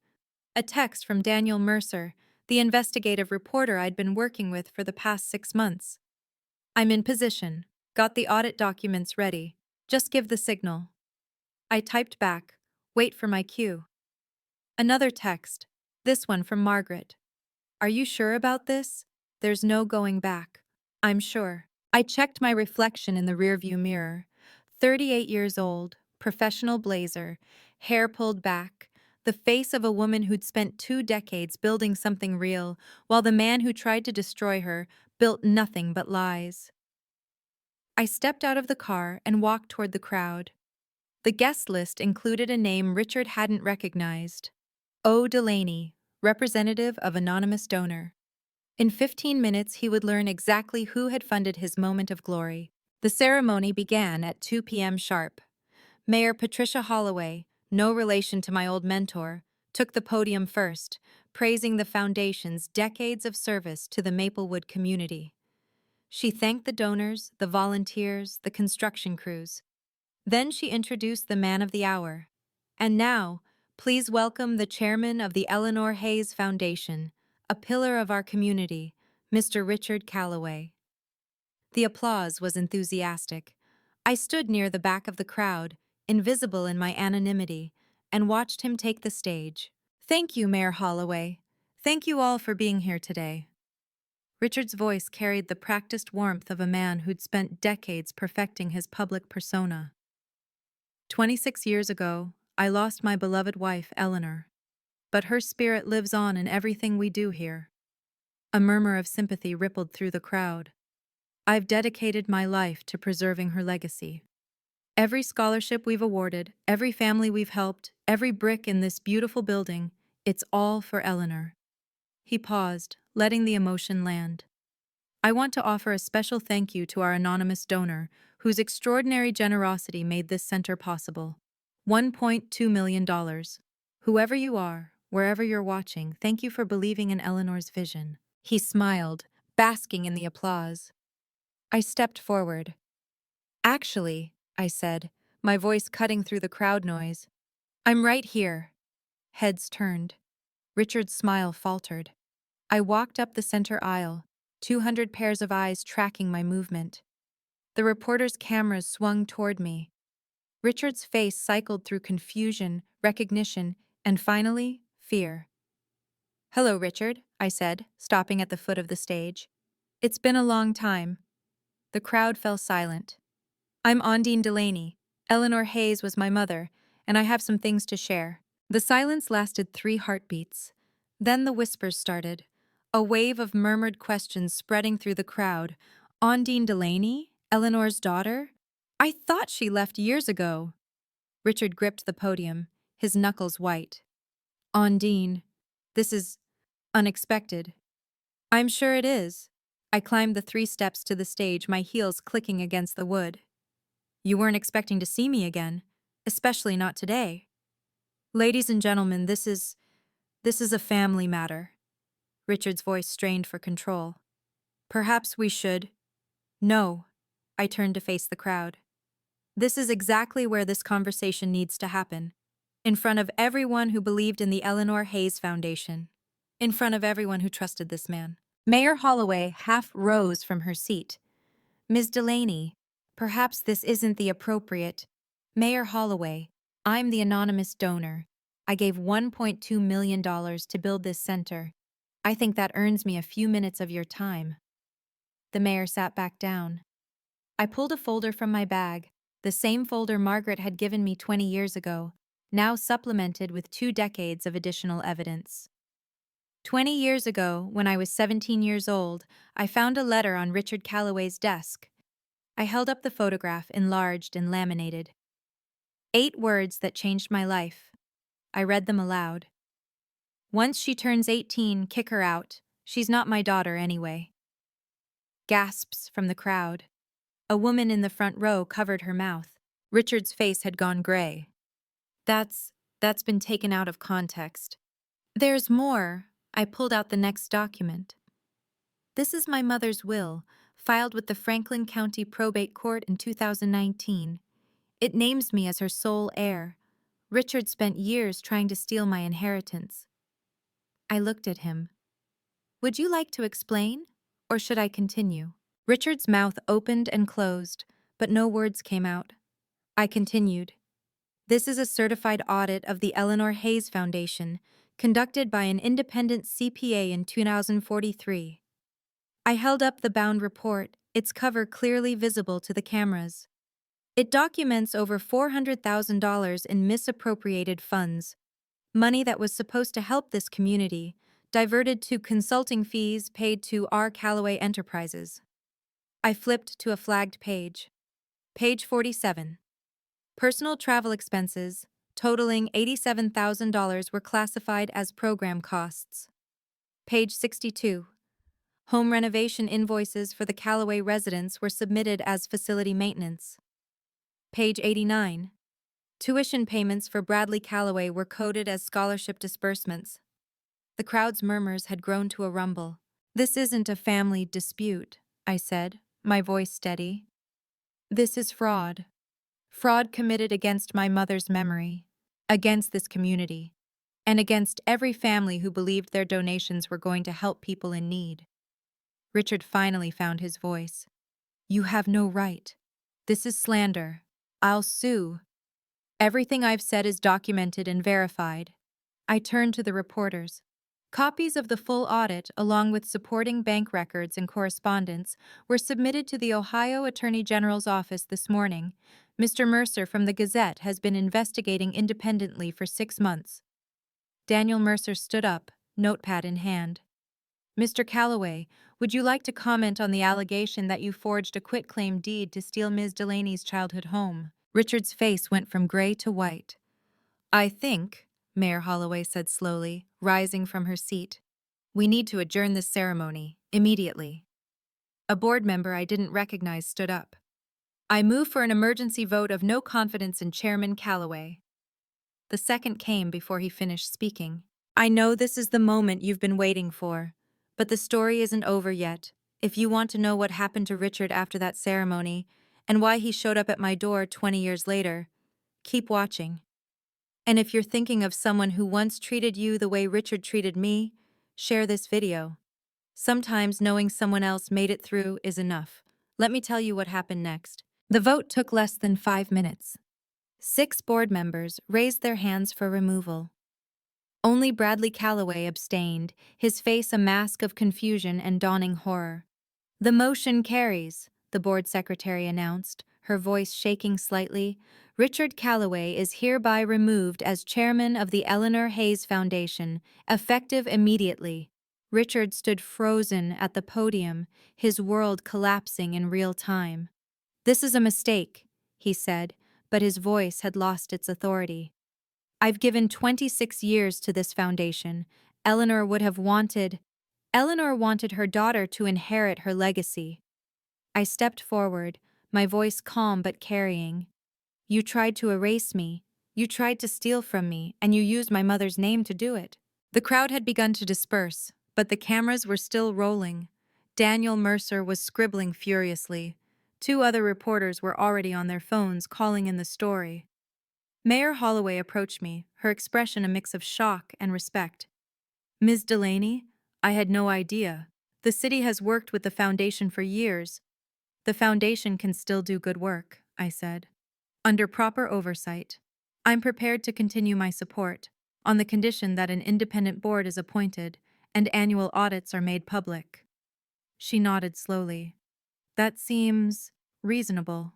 A text from Daniel Mercer, the investigative reporter I'd been working with for the past 6 months. I'm in position. Got the audit documents ready. Just give the signal. I typed back. Wait for my cue. Another text. This one from Margaret. Are you sure about this? There's no going back. I'm sure. I checked my reflection in the rearview mirror. 38 years old, professional blazer, hair pulled back, the face of a woman who'd spent 2 decades building something real, while the man who tried to destroy her built nothing but lies. I stepped out of the car and walked toward the crowd. The guest list included a name Richard hadn't recognized. O. Delaney, representative of anonymous donor. In 15 minutes, he would learn exactly who had funded his moment of glory. The ceremony began at 2 p.m. sharp. Mayor Patricia Holloway, no relation to my old mentor, took the podium first, praising the foundation's decades of service to the Maplewood community. She thanked the donors, the volunteers, the construction crews. Then she introduced the man of the hour. And now, please welcome the chairman of the Eleanor Hayes Foundation, a pillar of our community, Mr. Richard Calloway. The applause was enthusiastic. I stood near the back of the crowd, invisible in my anonymity, and watched him take the stage. Thank you, Mayor Holloway. Thank you all for being here today. Richard's voice carried the practiced warmth of a man who'd spent decades perfecting his public persona. 26 years ago, I lost my beloved wife, Eleanor. But her spirit lives on in everything we do here. A murmur of sympathy rippled through the crowd. I've dedicated my life to preserving her legacy. Every scholarship we've awarded, every family we've helped, every brick in this beautiful building, it's all for Eleanor. He paused, letting the emotion land. I want to offer a special thank you to our anonymous donor, whose extraordinary generosity made this center possible. $1.2 million. Whoever you are, wherever you're watching, thank you for believing in Eleanor's vision. He smiled, basking in the applause. I stepped forward. Actually, I said, my voice cutting through the crowd noise, I'm right here. Heads turned. Richard's smile faltered. I walked up the center aisle, 200 pairs of eyes tracking my movement. The reporters' cameras swung toward me. Richard's face cycled through confusion, recognition, and finally, fear. Hello, Richard, I said, stopping at the foot of the stage. It's been a long time. The crowd fell silent. I'm Ondine Delaney. Eleanor Hayes was my mother, and I have some things to share. The silence lasted 3 heartbeats. Then the whispers started, a wave of murmured questions spreading through the crowd. Ondine Delaney? Eleanor's daughter? I thought she left years ago. Richard gripped the podium, his knuckles white. Ondine, this is unexpected. I'm sure it is. I climbed the 3 steps to the stage, my heels clicking against the wood. You weren't expecting to see me again, especially not today. Ladies and gentlemen, this is a family matter. Richard's voice strained for control. Perhaps we should. No. I turned to face the crowd. This is exactly where this conversation needs to happen. In front of everyone who believed in the Eleanor Hayes Foundation. In front of everyone who trusted this man. Mayor Holloway half rose from her seat. Ms. Delaney, perhaps this isn't the appropriate. Mayor Holloway, I'm the anonymous donor. I gave $1.2 million to build this center. I think that earns me a few minutes of your time. The mayor sat back down. I pulled a folder from my bag, the same folder Margaret had given me 20 years ago, now supplemented with 2 decades of additional evidence. 20 years ago, when I was 17 years old, I found a letter on Richard Calloway's desk. I held up the photograph, enlarged and laminated. 8 words that changed my life. I read them aloud. Once she turns 18, kick her out. She's not my daughter anyway. Gasps from the crowd. A woman in the front row covered her mouth. Richard's face had gone gray. That's been taken out of context. There's more. I pulled out the next document. This is my mother's will, filed with the Franklin County Probate Court in 2019. It names me as her sole heir. Richard spent years trying to steal my inheritance. I looked at him. Would you like to explain, or should I continue? Richard's mouth opened and closed, but no words came out. I continued. This is a certified audit of the Eleanor Hayes Foundation, conducted by an independent CPA in 2043. I held up the bound report, its cover clearly visible to the cameras. It documents over $400,000 in misappropriated funds, money that was supposed to help this community, diverted to consulting fees paid to R. Callaway Enterprises. I flipped to a flagged page. Page 47. Personal travel expenses, totaling $87,000, were classified as program costs. Page 62. Home renovation invoices for the Callaway residents were submitted as facility maintenance. Page 89. Tuition payments for Bradley Callaway were coded as scholarship disbursements. The crowd's murmurs had grown to a rumble. This isn't a family dispute, I said, my voice steady. This is fraud. Fraud committed against my mother's memory, against this community, and against every family who believed their donations were going to help people in need. Richard finally found his voice. You have no right. This is slander. I'll sue. Everything I've said is documented and verified. I turned to the reporters. Copies of the full audit, along with supporting bank records and correspondence, were submitted to the Ohio Attorney General's office this morning. Mr. Mercer from the Gazette has been investigating independently for 6 months. Daniel Mercer stood up, notepad in hand. Mr. Callaway, would you like to comment on the allegation that you forged a quitclaim deed to steal Ms. Delaney's childhood home? Richard's face went from gray to white. I think, Mayor Holloway said slowly, rising from her seat, we need to adjourn this ceremony, immediately. A board member I didn't recognize stood up. I move for an emergency vote of no confidence in Chairman Callaway. The second came before he finished speaking. I know this is the moment you've been waiting for, but the story isn't over yet. If you want to know what happened to Richard after that ceremony, and why he showed up at my door 20 years later, keep watching. And if you're thinking of someone who once treated you the way Richard treated me, share this video. Sometimes knowing someone else made it through is enough. Let me tell you what happened next. The vote took less than 5 minutes. 6 board members raised their hands for removal. Only Bradley Callaway abstained, his face a mask of confusion and dawning horror. The motion carries, the board secretary announced, her voice shaking slightly. Richard Callaway is hereby removed as chairman of the Eleanor Hayes Foundation, effective immediately. Richard stood frozen at the podium, his world collapsing in real time. This is a mistake, he said, but his voice had lost its authority. I've given 26 years to this foundation. Eleanor wanted her daughter to inherit her legacy. I stepped forward, my voice calm but carrying. You tried to erase me, you tried to steal from me, and you used my mother's name to do it. The crowd had begun to disperse, but the cameras were still rolling. Daniel Mercer was scribbling furiously. 2 other reporters were already on their phones calling in the story. Mayor Holloway approached me, her expression a mix of shock and respect. Ms. Delaney, I had no idea. The city has worked with the foundation for years. The foundation can still do good work, I said. Under proper oversight. I'm prepared to continue my support, on the condition that an independent board is appointed and annual audits are made public. She nodded slowly. That seems reasonable.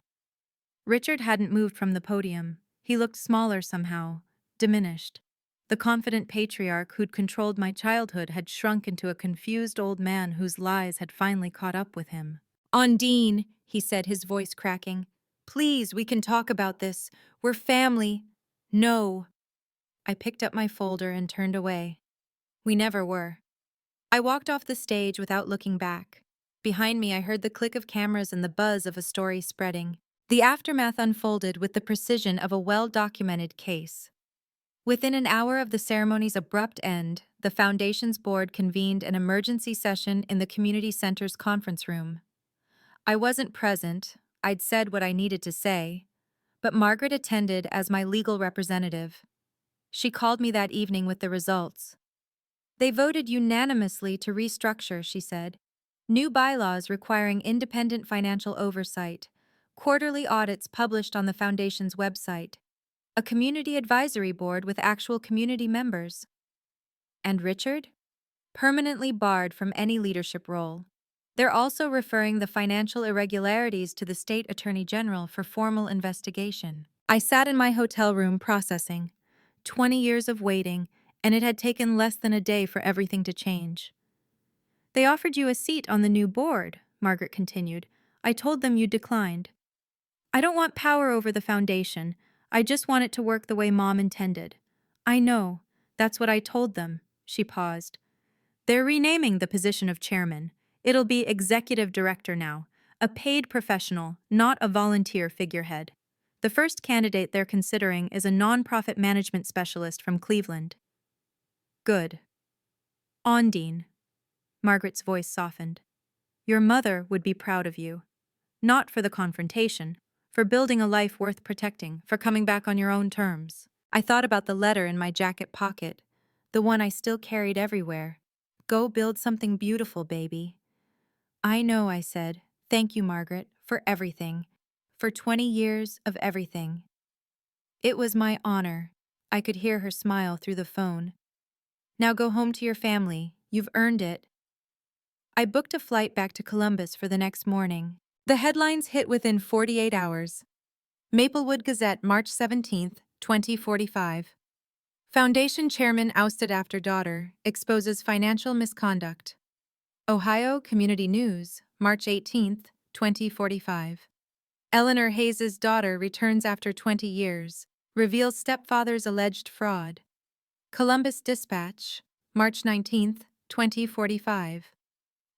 Richard hadn't moved from the podium. He looked smaller somehow, diminished. The confident patriarch who'd controlled my childhood had shrunk into a confused old man whose lies had finally caught up with him. Ondine, he said, his voice cracking. Please, we can talk about this. We're family. No. I picked up my folder and turned away. We never were. I walked off the stage without looking back. Behind me, I heard the click of cameras and the buzz of a story spreading. The aftermath unfolded with the precision of a well-documented case. Within an hour of the ceremony's abrupt end, the Foundation's board convened an emergency session in the community center's conference room. I wasn't present, I'd said what I needed to say, but Margaret attended as my legal representative. She called me that evening with the results. They voted unanimously to restructure, she said. New bylaws requiring independent financial oversight, quarterly audits published on the Foundation's website, a community advisory board with actual community members. And Richard? Permanently barred from any leadership role. They're also referring the financial irregularities to the state attorney general for formal investigation. I sat in my hotel room processing. 20 years of waiting, and it had taken less than a day for everything to change. They offered you a seat on the new board, Margaret continued. I told them you declined. I don't want power over the Foundation. I just want it to work the way Mom intended. I know. That's what I told them. She paused. They're renaming the position of chairman. It'll be executive director now. A paid professional, not a volunteer figurehead. The first candidate they're considering is a nonprofit management specialist from Cleveland. Good. Ondine. Margaret's voice softened. Your mother would be proud of you. Not for the confrontation, for building a life worth protecting, for coming back on your own terms. I thought about the letter in my jacket pocket, the one I still carried everywhere. Go build something beautiful, baby. I know, I said. Thank you, Margaret, for everything. For 20 years of everything. It was my honor. I could hear her smile through the phone. Now go home to your family. You've earned it. I booked a flight back to Columbus for the next morning. The headlines hit within 48 hours. Maplewood Gazette, March 17, 2045. Foundation chairman ousted after daughter exposes financial misconduct. Ohio Community News, March 18, 2045. Eleanor Hayes's daughter returns after 20 years, reveals stepfather's alleged fraud. Columbus Dispatch, March 19, 2045.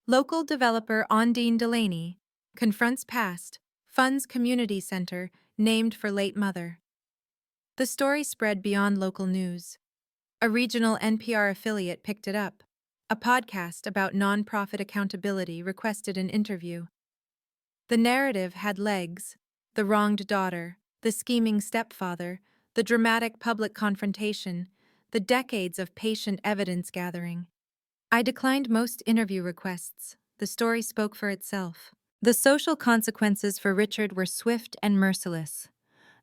Local developer Ondine Delaney confronts past, funds community center named for late mother. The story spread beyond local news. A regional NPR affiliate picked it up. A podcast about nonprofit accountability requested an interview. The narrative had legs: the wronged daughter, the scheming stepfather, the dramatic public confrontation, the decades of patient evidence gathering. I declined most interview requests. The story spoke for itself. The social consequences for Richard were swift and merciless.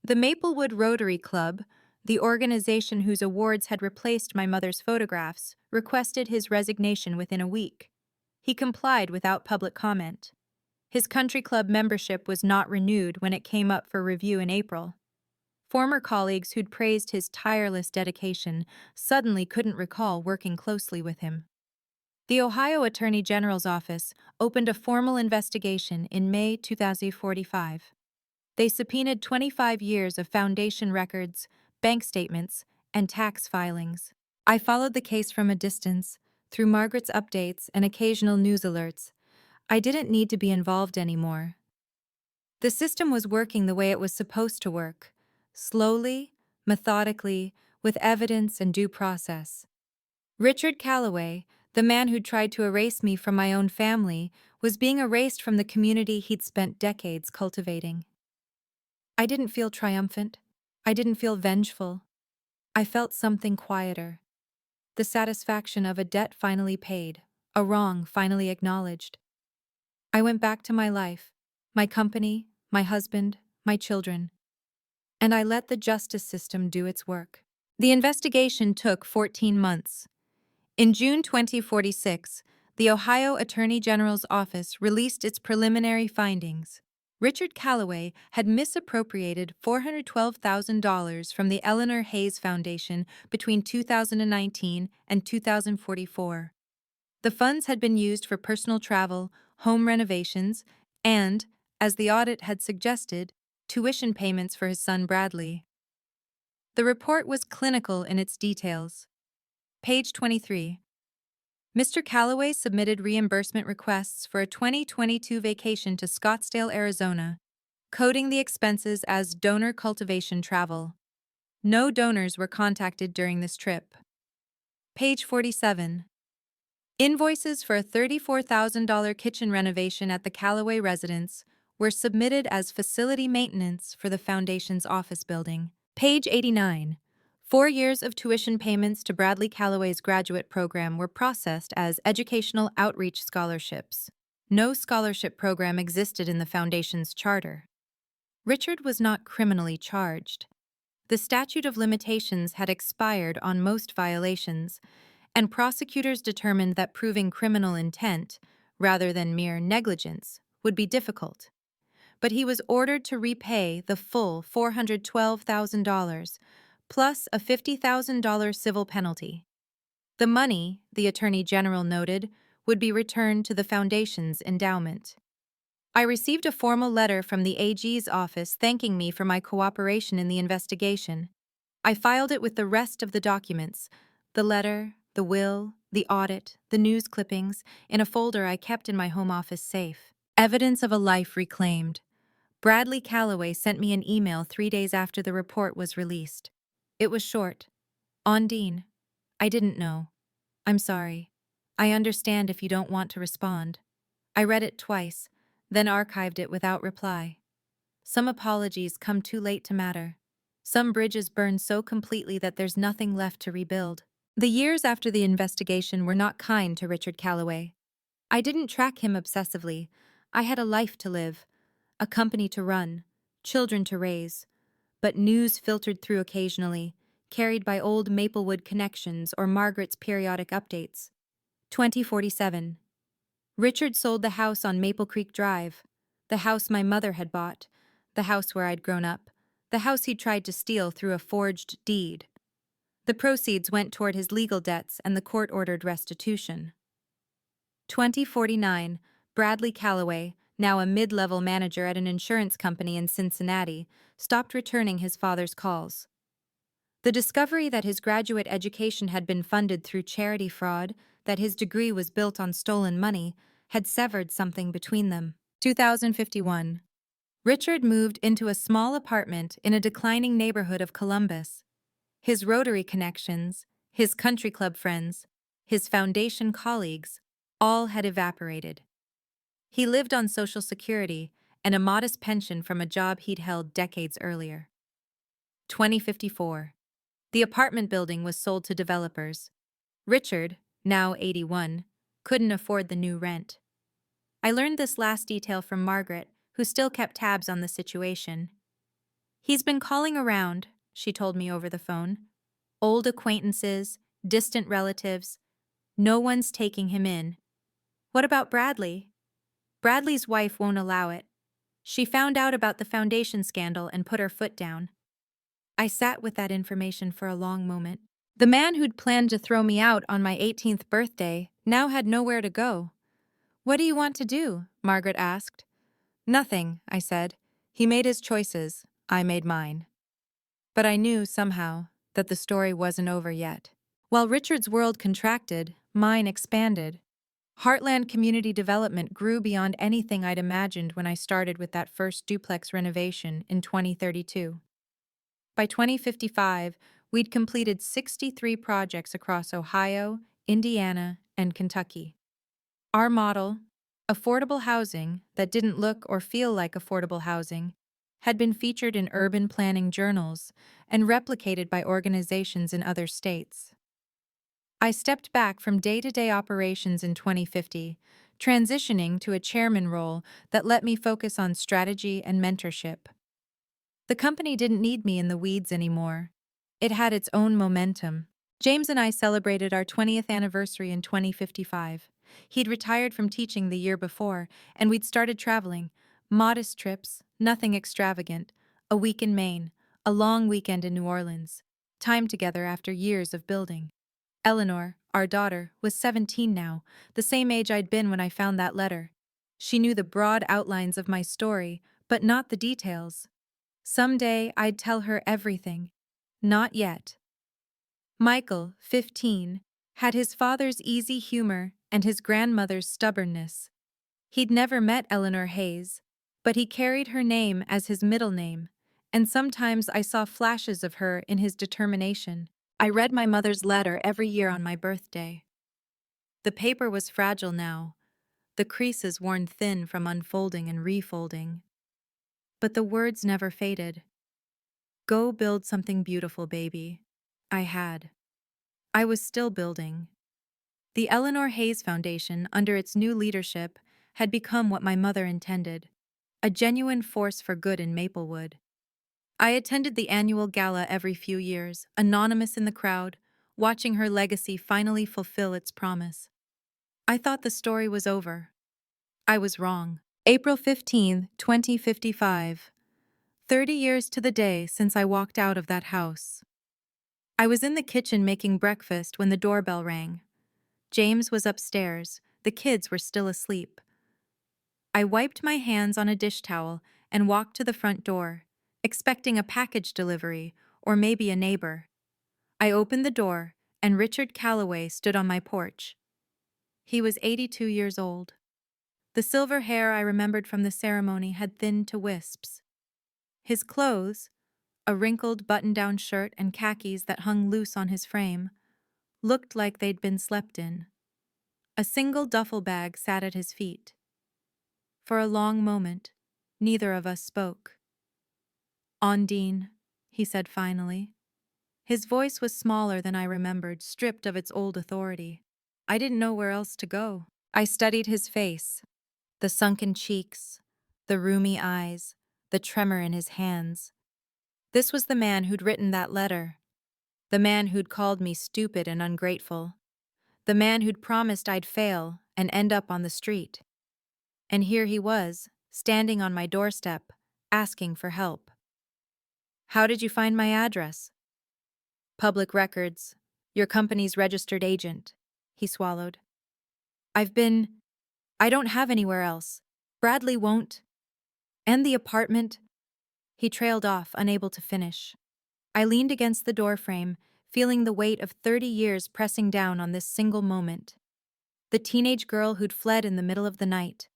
The Maplewood Rotary Club, the organization whose awards had replaced my mother's photographs, requested his resignation within a week. He complied without public comment. His country club membership was not renewed when it came up for review in April. Former colleagues who'd praised his tireless dedication suddenly couldn't recall working closely with him. The Ohio Attorney General's office opened a formal investigation in May 2045. They subpoenaed 25 years of Foundation records, bank statements, and tax filings. I followed the case from a distance, through Margaret's updates and occasional news alerts. I didn't need to be involved anymore. The system was working the way it was supposed to work, slowly, methodically, with evidence and due process. Richard Calloway, the man who'd tried to erase me from my own family, was being erased from the community he'd spent decades cultivating. I didn't feel triumphant. I didn't feel vengeful. I felt something quieter. The satisfaction of a debt finally paid, a wrong finally acknowledged. I went back to my life, my company, my husband, my children, and I let the justice system do its work. The investigation took 14 months. In June 2046, the Ohio Attorney General's office released its preliminary findings. Richard Calloway had misappropriated $412,000 from the Eleanor Hayes Foundation between 2019 and 2044. The funds had been used for personal travel, home renovations, and, as the audit had suggested, tuition payments for his son Bradley. The report was clinical in its details. Page 23. Mr. Calloway submitted reimbursement requests for a 2022 vacation to Scottsdale, Arizona, coding the expenses as donor cultivation travel. No donors were contacted during this trip. Page 47. Invoices for a $34,000 kitchen renovation at the Calloway residence were submitted as facility maintenance for the foundation's office building. Page 89. 4 years of tuition payments to Bradley Calloway's graduate program were processed as educational outreach scholarships. No scholarship program existed in the foundation's charter. Richard was not criminally charged. The statute of limitations had expired on most violations, and prosecutors determined that proving criminal intent, rather than mere negligence, would be difficult. But he was ordered to repay the full $412,000, plus a $50,000 civil penalty. The money, the Attorney General noted, would be returned to the Foundation's endowment. I received a formal letter from the AG's office thanking me for my cooperation in the investigation. I filed it with the rest of the documents, the letter, the will, the audit, the news clippings, in a folder I kept in my home office safe. Evidence of a life reclaimed. Bradley Calloway sent me an email 3 days after the report was released. It was short. Ondine, I didn't know. I'm sorry. I understand if you don't want to respond. I read it twice, then archived it without reply. Some apologies come too late to matter. Some bridges burn so completely that there's nothing left to rebuild. The years after the investigation were not kind to Richard Calloway. I didn't track him obsessively. I had a life to live, a company to run, children to raise. But news filtered through occasionally, carried by old Maplewood connections or Margaret's periodic updates. 2047. Richard sold the house on Maple Creek Drive, the house my mother had bought, the house where I'd grown up, the house he'd tried to steal through a forged deed. The proceeds went toward his legal debts and the court-ordered restitution. 2049. Bradley Calloway, now a mid-level manager at an insurance company in Cincinnati, stopped returning his father's calls. The discovery that his graduate education had been funded through charity fraud, that his degree was built on stolen money, had severed something between them. 2051. Richard moved into a small apartment in a declining neighborhood of Columbus. His Rotary connections, his country club friends, his foundation colleagues, all had evaporated. He lived on Social Security and a modest pension from a job he'd held decades earlier. 2054. The apartment building was sold to developers. Richard, now 81, couldn't afford the new rent. I learned this last detail from Margaret, who still kept tabs on the situation. He's been calling around, she told me over the phone. Old acquaintances, distant relatives. No one's taking him in. What about Bradley? Bradley's wife won't allow it. She found out about the foundation scandal and put her foot down. I sat with that information for a long moment. The man who'd planned to throw me out on my 18th birthday now had nowhere to go. What do you want to do? Margaret asked. Nothing, I said. He made his choices. I made mine. But I knew, somehow, that the story wasn't over yet. While Richard's world contracted, mine expanded. Heartland Community Development grew beyond anything I'd imagined when I started with that first duplex renovation in 2032. By 2055, we'd completed 63 projects across Ohio, Indiana, and Kentucky. Our model, affordable housing that didn't look or feel like affordable housing, had been featured in urban planning journals and replicated by organizations in other states. I stepped back from day-to-day operations in 2050, transitioning to a chairman role that let me focus on strategy and mentorship. The company didn't need me in the weeds anymore. It had its own momentum. James and I celebrated our 20th anniversary in 2055. He'd retired from teaching the year before, and we'd started traveling. Modest trips, nothing extravagant. A week in Maine, a long weekend in New Orleans. Time together after years of building. Eleanor, our daughter, was 17 now, the same age I'd been when I found that letter. She knew the broad outlines of my story, but not the details. Someday I'd tell her everything. Not yet. Michael, 15, had his father's easy humor and his grandmother's stubbornness. He'd never met Eleanor Hayes, but he carried her name as his middle name, and sometimes I saw flashes of her in his determination. I read my mother's letter every year on my birthday. The paper was fragile now, the creases worn thin from unfolding and refolding. But the words never faded. Go build something beautiful, baby. I had. I was still building. The Eleanor Hayes Foundation, under its new leadership, had become what my mother intended, a genuine force for good in Maplewood. I attended the annual gala every few years, anonymous in the crowd, watching her legacy finally fulfill its promise. I thought the story was over. I was wrong. April 15, 2055. 30 years to the day since I walked out of that house. I was in the kitchen making breakfast when the doorbell rang. James was upstairs. The kids were still asleep. I wiped my hands on a dish towel and walked to the front door, expecting a package delivery or maybe a neighbor. I opened the door, and Richard Calloway stood on my porch. He was 82 years old. The silver hair I remembered from the ceremony had thinned to wisps. His clothes, a wrinkled button-down shirt and khakis that hung loose on his frame, looked like they'd been slept in. A single duffel bag sat at his feet. For a long moment, neither of us spoke. "Ondine," he said finally. His voice was smaller than I remembered, stripped of its old authority. I didn't know where else to go. I studied his face, the sunken cheeks, the rheumy eyes, the tremor in his hands. This was the man who'd written that letter. The man who'd called me stupid and ungrateful. The man who'd promised I'd fail and end up on the street. And here he was, standing on my doorstep, asking for help. "How did you find my address?" "Public records. Your company's registered agent." He swallowed. I don't have anywhere else. Bradley won't. And the apartment." He trailed off, unable to finish. I leaned against the doorframe, feeling the weight of 30 years pressing down on this single moment. The teenage girl who'd fled in the middle of the night.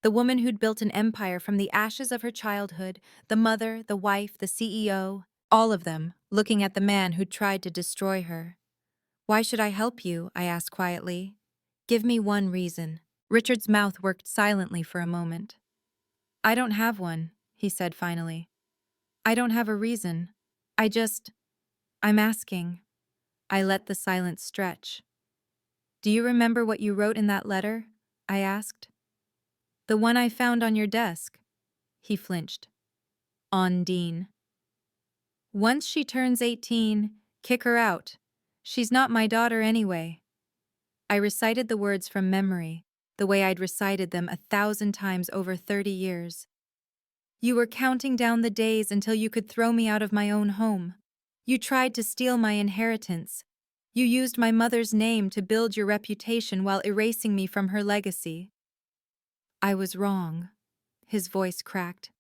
The woman who'd built an empire from the ashes of her childhood, the mother, the wife, the CEO, all of them looking at the man who'd tried to destroy her. "Why should I help you?" I asked quietly. "Give me one reason." Richard's mouth worked silently for a moment. "I don't have one," he said finally. "I don't have a reason. I'm asking." I let the silence stretch. "Do you remember what you wrote in that letter?" I asked. "The one I found on your desk." He flinched. "Ondine. Once she turns 18, kick her out. She's not my daughter anyway." I recited the words from memory, the way I'd recited them 1,000 times over 30 years. "You were counting down the days until you could throw me out of my own home. You tried to steal my inheritance. You used my mother's name to build your reputation while erasing me from her legacy." "I was wrong." His voice cracked.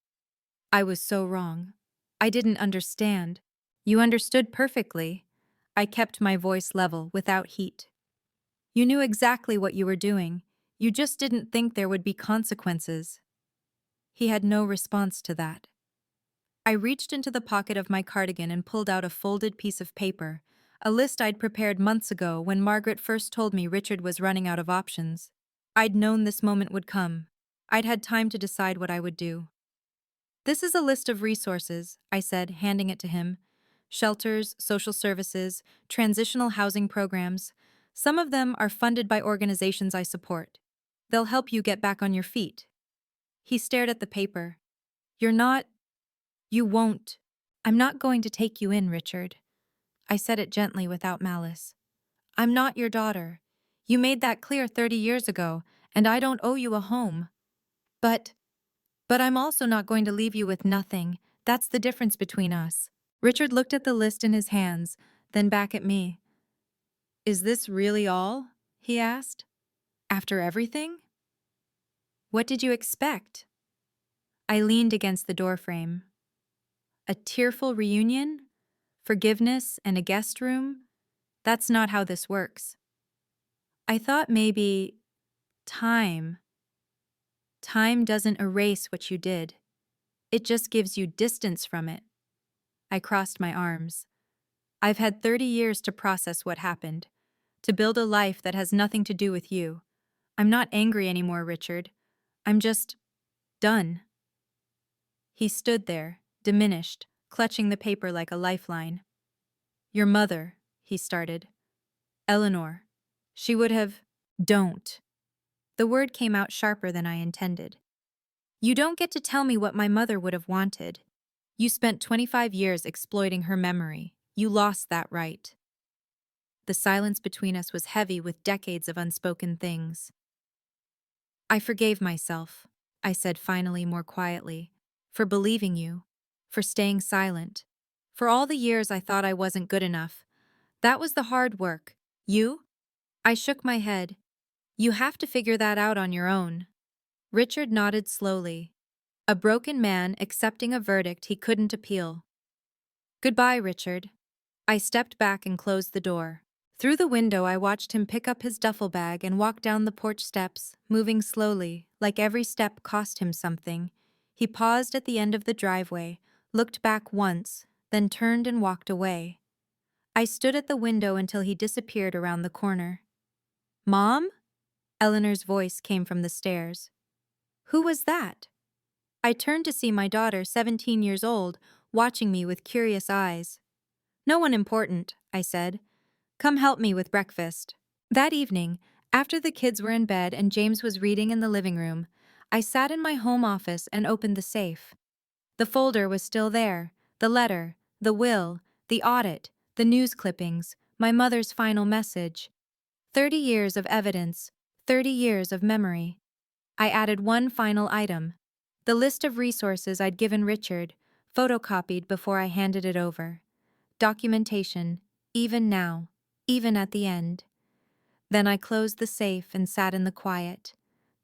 "I was so wrong. I didn't understand." "You understood perfectly." I kept my voice level, without heat. "You knew exactly what you were doing. You just didn't think there would be consequences." He had no response to that. I reached into the pocket of my cardigan and pulled out a folded piece of paper, a list I'd prepared months ago when Margaret first told me Richard was running out of options. I'd known this moment would come. I'd had time to decide what I would do. "This is a list of resources," I said, handing it to him. "Shelters, social services, transitional housing programs. Some of them are funded by organizations I support. They'll help you get back on your feet." He stared at the paper. You won't. "I'm not going to take you in, Richard." I said it gently without malice. "I'm not your daughter. You made that clear 30 years ago, and I don't owe you a home. But I'm also not going to leave you with nothing. That's the difference between us." Richard looked at the list in his hands, then back at me. "Is this really all?" he asked. "After everything?" What did you expect? I leaned against the doorframe. A tearful reunion? Forgiveness and a guest room? That's not how this works. I thought maybe time. Time doesn't erase what you did. It just gives you distance from it. I crossed my arms. I've had 30 years to process what happened, to build a life that has nothing to do with you. I'm not angry anymore, Richard. I'm just done. He stood there, diminished, clutching the paper like a lifeline. Your mother, he started. Eleanor. She would have. Don't. The word came out sharper than I intended. You don't get to tell me what my mother would have wanted. You spent 25 years exploiting her memory. You lost that right. The silence between us was heavy with decades of unspoken things. I forgave myself, I said finally more quietly, for believing you, for staying silent, for all the years I thought I wasn't good enough. That was the hard work. You? I shook my head. You have to figure that out on your own. Richard nodded slowly. A broken man accepting a verdict he couldn't appeal. Goodbye, Richard. I stepped back and closed the door. Through the window, I watched him pick up his duffel bag and walk down the porch steps, moving slowly, like every step cost him something. He paused at the end of the driveway, looked back once, then turned and walked away. I stood at the window until he disappeared around the corner. Mom? Eleanor's voice came from the stairs. Who was that? I turned to see my daughter, 17 years old, watching me with curious eyes. No one important, I said. Come help me with breakfast. That evening, after the kids were in bed and James was reading in the living room, I sat in my home office and opened the safe. The folder was still there, the letter, the will, the audit, the news clippings, my mother's final message. 30 years of evidence, 30 years of memory. I added one final item. The list of resources I'd given Richard, photocopied before I handed it over. Documentation, even now, even at the end. Then I closed the safe and sat in the quiet.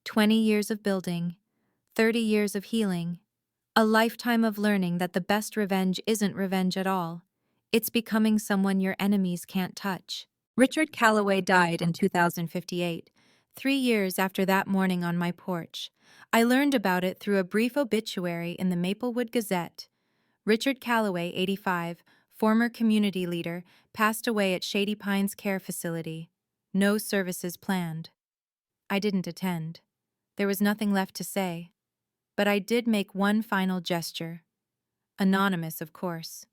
20 years of building, 30 years of healing, a lifetime of learning that the best revenge isn't revenge at all. It's becoming someone your enemies can't touch. Richard Calloway died in 2058, 3 years after that morning on my porch. I learned about it through a brief obituary in the Maplewood Gazette. Richard Calloway, 85, former community leader, passed away at Shady Pines Care Facility. No services planned. I didn't attend. There was nothing left to say. But I did make one final gesture. Anonymous, of course.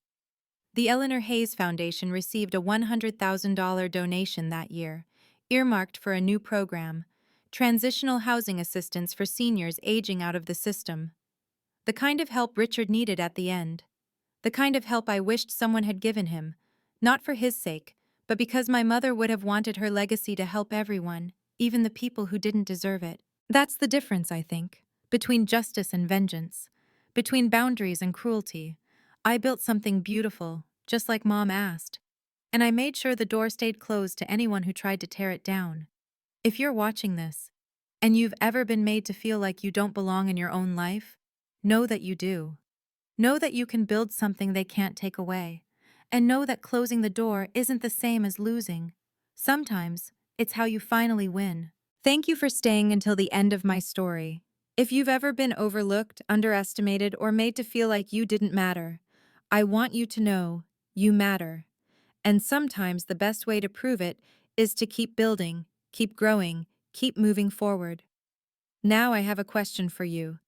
The Eleanor Hayes Foundation received a $100,000 donation that year, earmarked for a new program, transitional housing assistance for seniors aging out of the system. The kind of help Richard needed at the end. The kind of help I wished someone had given him, not for his sake, but because my mother would have wanted her legacy to help everyone, even the people who didn't deserve it. That's the difference, I think, between justice and vengeance, between boundaries and cruelty. I built something beautiful, just like Mom asked, and I made sure the door stayed closed to anyone who tried to tear it down. If you're watching this, and you've ever been made to feel like you don't belong in your own life, know that you do. Know that you can build something they can't take away. And know that closing the door isn't the same as losing. Sometimes, it's how you finally win. Thank you for staying until the end of my story. If you've ever been overlooked, underestimated, or made to feel like you didn't matter, I want you to know you matter. And sometimes the best way to prove it is to keep building, keep growing, keep moving forward. Now I have a question for you.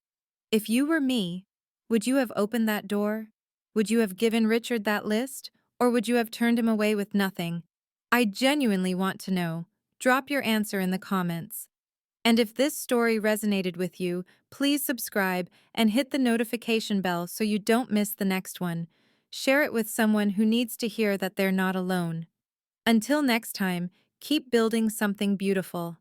If you were me, would you have opened that door? Would you have given Richard that list? Or would you have turned him away with nothing? I genuinely want to know. Drop your answer in the comments. And if this story resonated with you, please subscribe and hit the notification bell so you don't miss the next one. Share it with someone who needs to hear that they're not alone. Until next time, keep building something beautiful.